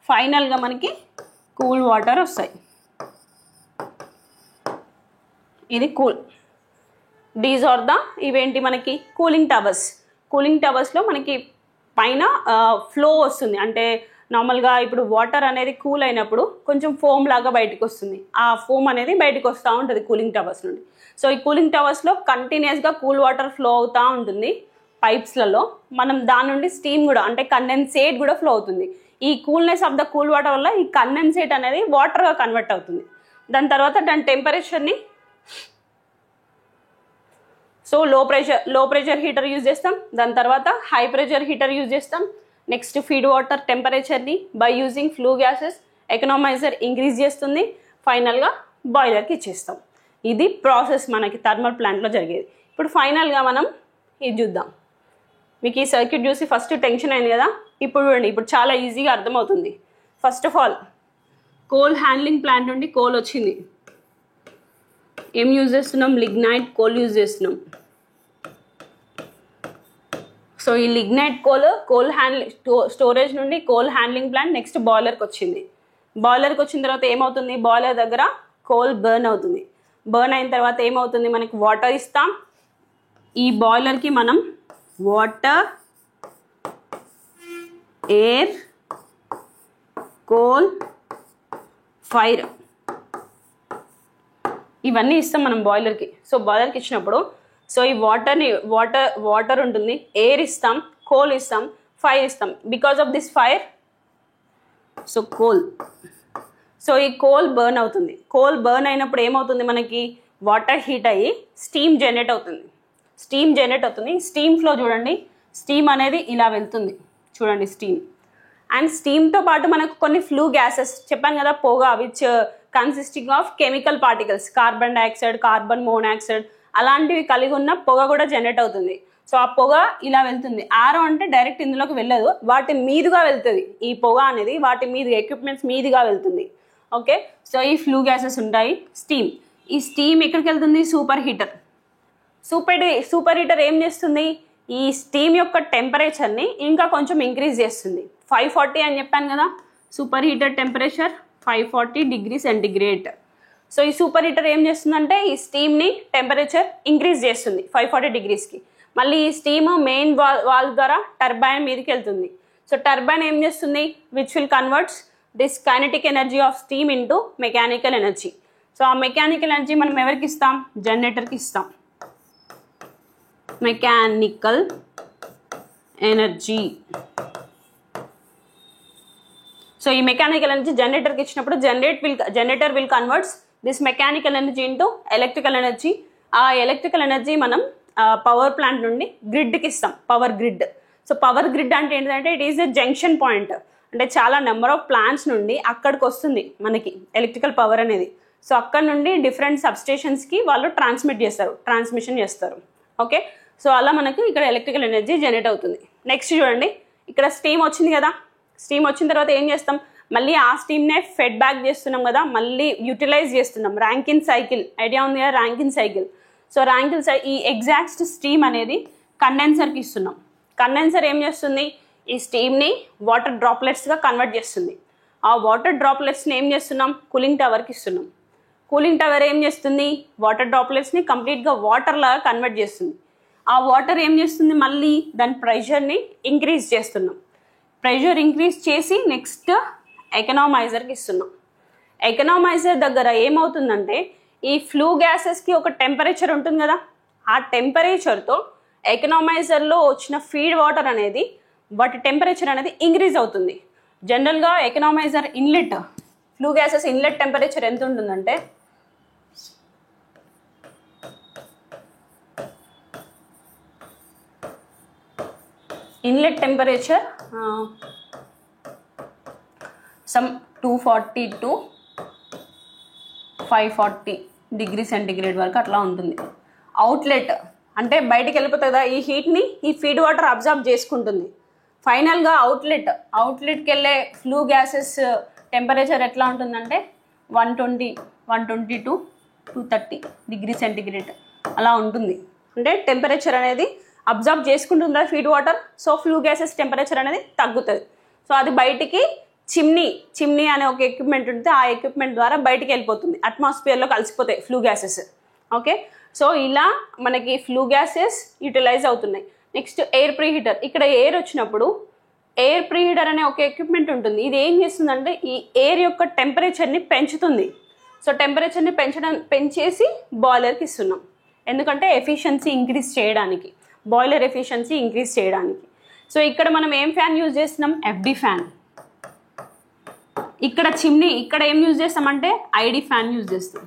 ఫైనల్గా మనకి కూల్ వాటర్ వస్తాయి. ఇది కూల్. దీస్ ఆర్ ద ఇవేంటి మనకి కూలింగ్ టవర్స్లో మనకి పైన ఫ్లో వస్తుంది. అంటే నార్మల్గా ఇప్పుడు వాటర్ అనేది కూల్ అయినప్పుడు కొంచెం ఫోమ్ లాగా బయటకు వస్తుంది. ఆ ఫోమ్ అనేది బయటకు వస్తూ ఉంటుంది కూలింగ్ టవర్స్ నుండి. సో ఈ కూలింగ్ టవర్స్లో కంటిన్యూస్గా కూల్ వాటర్ ఫ్లో అవుతూ ఉంటుంది పైప్స్లలో. మనం దాని నుండి స్టీమ్ కూడా అంటే కండెన్సేట్ కూడా ఫ్లో అవుతుంది. ఈ coolness of the cool water వల్ల ఈ కండెన్సేట్ అనేది వాటర్గా కన్వర్ట్ అవుతుంది. దాని తర్వాత దాని టెంపరేచర్ని so low pressure heater use చేస్తాం. దాని తర్వాత హై ప్రెషర్ హీటర్ యూజ్ చేస్తాం. నెక్స్ట్ ఫీడ్ వాటర్ టెంపరేచర్ని by using flue gases economizer increase చేస్తుంది. ఫైనల్గా బాయిలర్కి ఇచ్చేస్తాం. ఇది ప్రాసెస్ మనకి థర్మల్ ప్లాంట్లో జరిగేది. ఇప్పుడు ఫైనల్గా మనం ఇది చూద్దాం. మీకు ఈ సర్క్యూట్ చూసి ఫస్ట్ టెన్షన్ అయింది కదా, ఇప్పుడు చూడండి, ఇప్పుడు చాలా ఈజీగా అర్థమవుతుంది. First of all coal handling plant నుండి కోల్ వచ్చింది. ఏం యూజ్ చేస్తున్నాం? లిగ్నైట్ కోల్ యూజ్ చేస్తున్నాం. సో ఈ లిగ్నైట్ కోల్ హ్యాండ్లింగ్ స్టోరేజ్ నుండి కోల్ హ్యాండ్లింగ్ ప్లాంట్ నెక్స్ట్ బాయిలర్కి వచ్చింది. బాయిలర్కి వచ్చిన తర్వాత ఏమవుతుంది? బాయిలర్ దగ్గర కోల్ బర్న్ అవుతుంది. బర్న్ అయిన తర్వాత ఏమవుతుంది? మనకి వాటర్ ఇస్తాం. ఈ బాయిలర్కి మనం వాటర్, ఎయిర్, కోల్, ఫైర్ ఇవన్నీ ఇస్తాం మనం బాయిలర్కి. సో బాయిలర్కి ఇచ్చినప్పుడు సో ఈ వాటర్ ఉంటుంది, ఎయిర్ ఇస్తాం, కోల్ ఇస్తాం, ఫైర్ ఇస్తాం. Because of this fire so coal. So ఈ కోల్ బర్న్ అవుతుంది. కోల్ బర్న్ అయినప్పుడు ఏమవుతుంది? మనకి వాటర్ హీట్ అయ్యి స్టీమ్ జనరేట్ అవుతుంది. స్టీమ్ ఫ్లో చూడండి. స్టీమ్ అనేది ఇలా వెళ్తుంది చూడండి స్టీమ్. అండ్ స్టీమ్తో పాటు మనకు కొన్ని ఫ్లూ గ్యాసెస్ చెప్పాను కదా, పొగ, which consisting of chemical particles, carbon dioxide, carbon monoxide అలాంటివి కలిగి ఉన్న పొగ కూడా జనరేట్ అవుతుంది. సో ఆ పొగ ఇలా వెళ్తుంది. ఆరో అంటే డైరెక్ట్ ఇందులోకి వెళ్ళదు, వాటి మీదుగా వెళ్తుంది. ఈ పొగ అనేది వాటి మీద ఎక్విప్మెంట్స్ మీదుగా వెళ్తుంది. ఓకే, సో ఈ ఫ్లూ గ్యాసెస్ ఉంటాయి. ఈ స్టీమ్ ఎక్కడికి వెళ్తుంది? సూపర్ హీటర్ ఏం చేస్తుంది? ఈ స్టీమ్ యొక్క టెంపరేచర్ని ఇంకా కొంచెం ఇంక్రీజ్ చేస్తుంది. 540 అని చెప్పాను కదా, super heater temperature 540 degree centigrade. So ఈ సూపర్ హీటర్ ఏం చేస్తుందంటే ఈ స్టీమ్ని టెంపరేచర్ ఇంక్రీజ్ చేస్తుంది 540 డిగ్రీస్కి. మళ్ళీ ఈ స్టీమ్ మెయిన్ వాల్వ్ ద్వారా టర్బైన్ మీదకి వెళ్తుంది. సో టర్బైన్ ఏం చేస్తుంది? Which will converts this kinetic energy of steam into mechanical energy. So ఆ మెకానికల్ ఎనర్జీ మనం ఎవరికి ఇస్తాం? జనరేటర్కి ఇస్తాం. Mechanical energy. సో ఈ మెకానికల్ ఎనర్జీ జనరేటర్కి ఇచ్చినప్పుడు generator will converts this mechanical energy into electrical energy. ఆ ఎలక్ట్రికల్ ఎనర్జీ మనం పవర్ ప్లాంట్ నుండి గ్రిడ్కి ఇస్తాం, power grid. So power grid అంటే ఏంటంటే it is a junction point. అంటే చాలా నెంబర్ ఆఫ్ ప్లాంట్స్ నుండి అక్కడికి వస్తుంది మనకి ఎలక్ట్రికల్ పవర్ అనేది. సో అక్కడ నుండి డిఫరెంట్ సబ్స్టేషన్స్కి వాళ్ళు ట్రాన్స్మిషన్ చేస్తారు. ఓకే, సో అలా మనకు ఇక్కడ ఎలక్ట్రికల్ ఎనర్జీ జనరేట్ అవుతుంది. నెక్స్ట్ చూడండి, ఇక్కడ స్టీమ్ వచ్చింది కదా, స్టీమ్ వచ్చిన తర్వాత ఏం చేస్తాం, మళ్ళీ ఆ స్టీమ్నే ఫెడ్ బ్యాక్ చేస్తున్నాం కదా, మళ్ళీ యూటిలైజ్ చేస్తున్నాం. ర్యాంకిన్ సైకిల్ ఐడియా ఉంది కదా, ర్యాంకిన్ సైకిల్. సో ర్యాంకిన్ ఈ ఎగ్జాక్ట్ స్టీమ్ అనేది కండెన్సర్కి ఇస్తున్నాం. కండెన్సర్ ఏం చేస్తుంది, ఈ స్టీమ్ని వాటర్ డ్రాప్లెట్స్గా కన్వర్ట్ చేస్తుంది. ఆ వాటర్ డ్రాప్లెట్స్ని ఏం చేస్తున్నాం, కూలింగ్ టవర్కి ఇస్తున్నాం. కూలింగ్ టవర్ ఏం చేస్తుంది, వాటర్ డ్రాప్లెట్స్ని కంప్లీట్గా వాటర్ లాగా కన్వర్ట్ చేస్తుంది. ఆ వాటర్ ఏం చేస్తుంది, మళ్ళీ దాని ప్రెషర్ని ఇంక్రీజ్ చేస్తున్నాం. ప్రెషర్ ఇంక్రీజ్ చేసి నెక్స్ట్ ఎకనామైజర్కి ఇస్తున్నాం. ఎకనామైజర్ దగ్గర ఏమవుతుందంటే ఈ ఫ్లూ గ్యాసెస్కి ఒక టెంపరేచర్ ఉంటుంది కదా, ఆ టెంపరేచర్తో ఎకనామైజర్లో వచ్చిన ఫీడ్ వాటర్ అనేది వాటి టెంపరేచర్ అనేది ఇంక్రీజ్ అవుతుంది. జనరల్గా economiser inlet flu gases inlet temperature ఎంత ఉంటుందంటే inlet temperature some 240 to 540 degree centigrade వరకు అట్లా ఉంటుంది. అవుట్లెట్ అంటే బయటికి వెళ్ళిపోతుంది కదా, ఈ హీట్ని ఈ ఫీడ్ వాటర్ అబ్జర్వ్ చేసుకుంటుంది. ఫైనల్గా అవుట్లెట్కి వెళ్ళే ఫ్లూ గ్యాసెస్ టెంపరేచర్ ఎట్లా ఉంటుందంటే 120 to 230 డిగ్రీ సెంటిగ్రేడ్ అలా ఉంటుంది. అంటే టెంపరేచర్ అనేది అబ్జర్వ్ చేసుకుంటుందా feed water, so flue gases temperature అనేది తగ్గుతుంది. సో అది బయటికి చిమ్నీ అనే ఒక ఎక్విప్మెంట్ ఉంటే ఆ ఎక్విప్మెంట్ ద్వారా బయటికి వెళ్ళిపోతుంది, అట్మాస్ఫియర్లో కలిసిపోతాయి ఫ్లూ గ్యాసెస్. ఓకే, సో ఇలా మనకి ఫ్లూ గ్యాసెస్ యూటిలైజ్ అవుతున్నాయి. Next air preheater. ఇక్కడ ఎయిర్ వచ్చినప్పుడు ఎయిర్ ప్రీహీటర్ అనే ఒక ఎక్విప్మెంట్ ఉంటుంది. ఇది ఏం చేస్తుందంటే ఈ ఎయిర్ యొక్క టెంపరేచర్ని పెంచుతుంది. సో టెంపరేచర్ని పెంచేసి బాయిలర్కి ఇస్తున్నాం. ఎందుకంటే ఎఫిషియన్సీ ఇంక్రీజ్ చేయడానికి, బాయిలర్ ఎఫిషియన్సీ ఇంక్రీజ్ చేయడానికి. సో ఇక్కడ మనం ఏం ఫ్యాన్ యూజ్ చేస్తున్నాం, ఎఫ్డి ఫ్యాన్. ఇక్కడ ఇక్కడ ఏం యూజ్ చేస్తామంటే ఐడి ఫ్యాన్ యూజ్ చేస్తాం.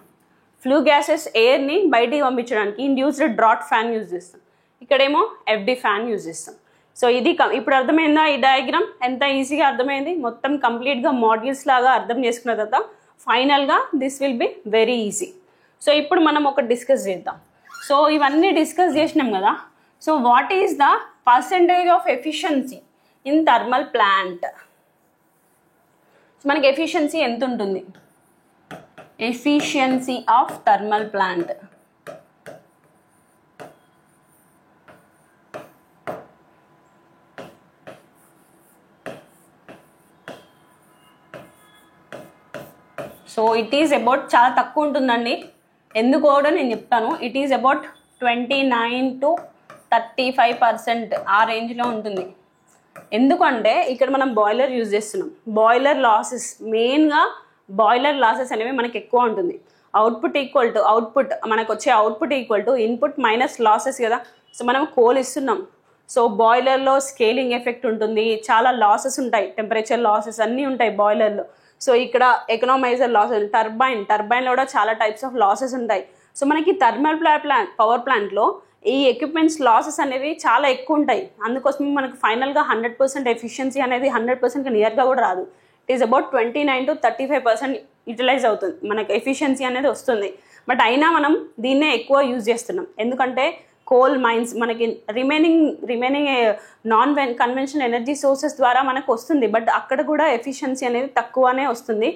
ఫ్లూ గ్యాసెస్ ఎయిర్ని బయటికి పంపించడానికి ఇండ్యూస్డ్ డ్రాట్ ఫ్యాన్ యూజ్ చేస్తాం. ఇక్కడేమో ఎఫ్డి ఫ్యాన్ యూజ్ చేస్తాం. సో ఇది ఇప్పుడు అర్థమైందా, ఈ డయాగ్రామ్ ఎంత ఈజీగా అర్థమైంది. మొత్తం కంప్లీట్గా మాడ్యూల్స్ లాగా అర్థం చేసుకున్న తర్వాత ఫైనల్గా this will be very easy. So ఇప్పుడు మనం ఒక డిస్కస్ చేద్దాం. సో ఇవన్నీ డిస్కస్ చేసినాం కదా. So what is the percentage of efficiency in thermal plant? మనకి ఎఫిషియన్సీ ఎంత ఉంటుంది, efficiency of thermal plant. So it is about చాలా తక్కువ ఉంటుందండి. ఎందుకు కూడా నేను చెప్తాను. ఇట్ ఈజ్ అబౌట్ 29 to 35% ఆ రేంజ్లో ఉంటుంది. ఎందుకంటే ఇక్కడ మనం బాయిలర్ యూజ్ చేస్తున్నాం. బాయిలర్ లాసెస్ మెయిన్గా బాయిలర్ లాసెస్ అనేవి మనకి ఎక్కువ ఉంటుంది. అవుట్పుట్ మనకు వచ్చే output equal to input minus losses కదా. సో మనం కోల్ ఇస్తున్నాం. సో బాయిలర్లో స్కేలింగ్ ఎఫెక్ట్ ఉంటుంది, చాలా లాసెస్ ఉంటాయి, టెంపరేచర్ లాసెస్ అన్నీ ఉంటాయి బాయిలర్లో. సో ఇక్కడ ఎకనామైజర్ లాసెస్, టర్బైన్లో కూడా చాలా టైప్స్ ఆఫ్ లాసెస్ ఉంటాయి. సో మనకి థర్మల్ పవర్ ప్లాంట్లో ఈ ఎక్విప్మెంట్స్ లాసెస్ అనేవి చాలా ఎక్కువ ఉంటాయి. అందుకోసం మనకు ఫైనల్గా 100% ఎఫిషియన్సీ అనేది 100% నియర్గా కూడా రాదు. It is about 29 to 35% utilize అవుతుంది, మనకు ఎఫిషియన్సీ అనేది వస్తుంది. బట్ అయినా మనం దీన్నే ఎక్కువ యూజ్ చేస్తున్నాం. ఎందుకంటే కోల్ మైన్స్ మనకి remaining non conventional energy sources ద్వారా మనకు వస్తుంది. బట్ అక్కడ కూడా ఎఫిషియన్సీ అనేది తక్కువనే వస్తుంది.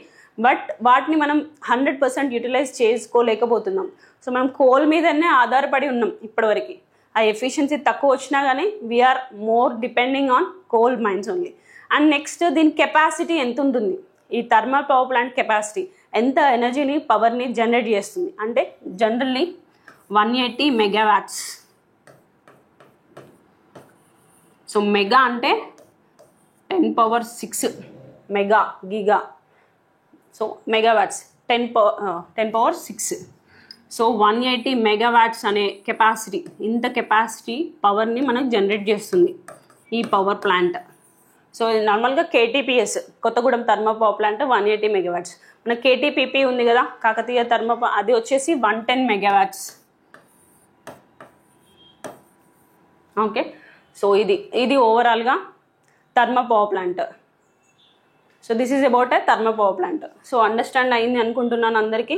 బట్ వాటిని మనం 100% యూటిలైజ్ చేసుకోలేకపోతున్నాం. సో మనం కోల్ మీదనే ఆధారపడి ఉన్నాం ఇప్పటివరకు. ఆ ఎఫిషియన్సీ తక్కువ వచ్చినా కానీ we are more depending on coal mines only. And next దీని కెపాసిటీ ఎంత ఉంటుంది, ఈ థర్మల్ పవర్ ప్లాంట్ కెపాసిటీ ఎంత ఎనర్జీని పవర్ని జనరేట్ చేస్తుంది అంటే జనరల్లీ 180 megawatts. సో మెగా అంటే 10^6 giga. So megawatts 10^6. So 180 megawatts అనే కెపాసిటీ, ఇంత కెపాసిటీ పవర్ని మనకు జనరేట్ చేస్తుంది ఈ పవర్ ప్లాంట్. సో నార్మల్గా KTPS Kothagudem thermal power plant 180 megawatts. మన KTPP ఉంది కదా, కాకతీయ థర్మల్, అది వచ్చేసి 110 megawatts. ఓకే, సో ఇది ఓవరాల్గా thermal power plant. So this is about a thermal power plant. So understand అయింది అనుకుంటున్నాను అందరికీ.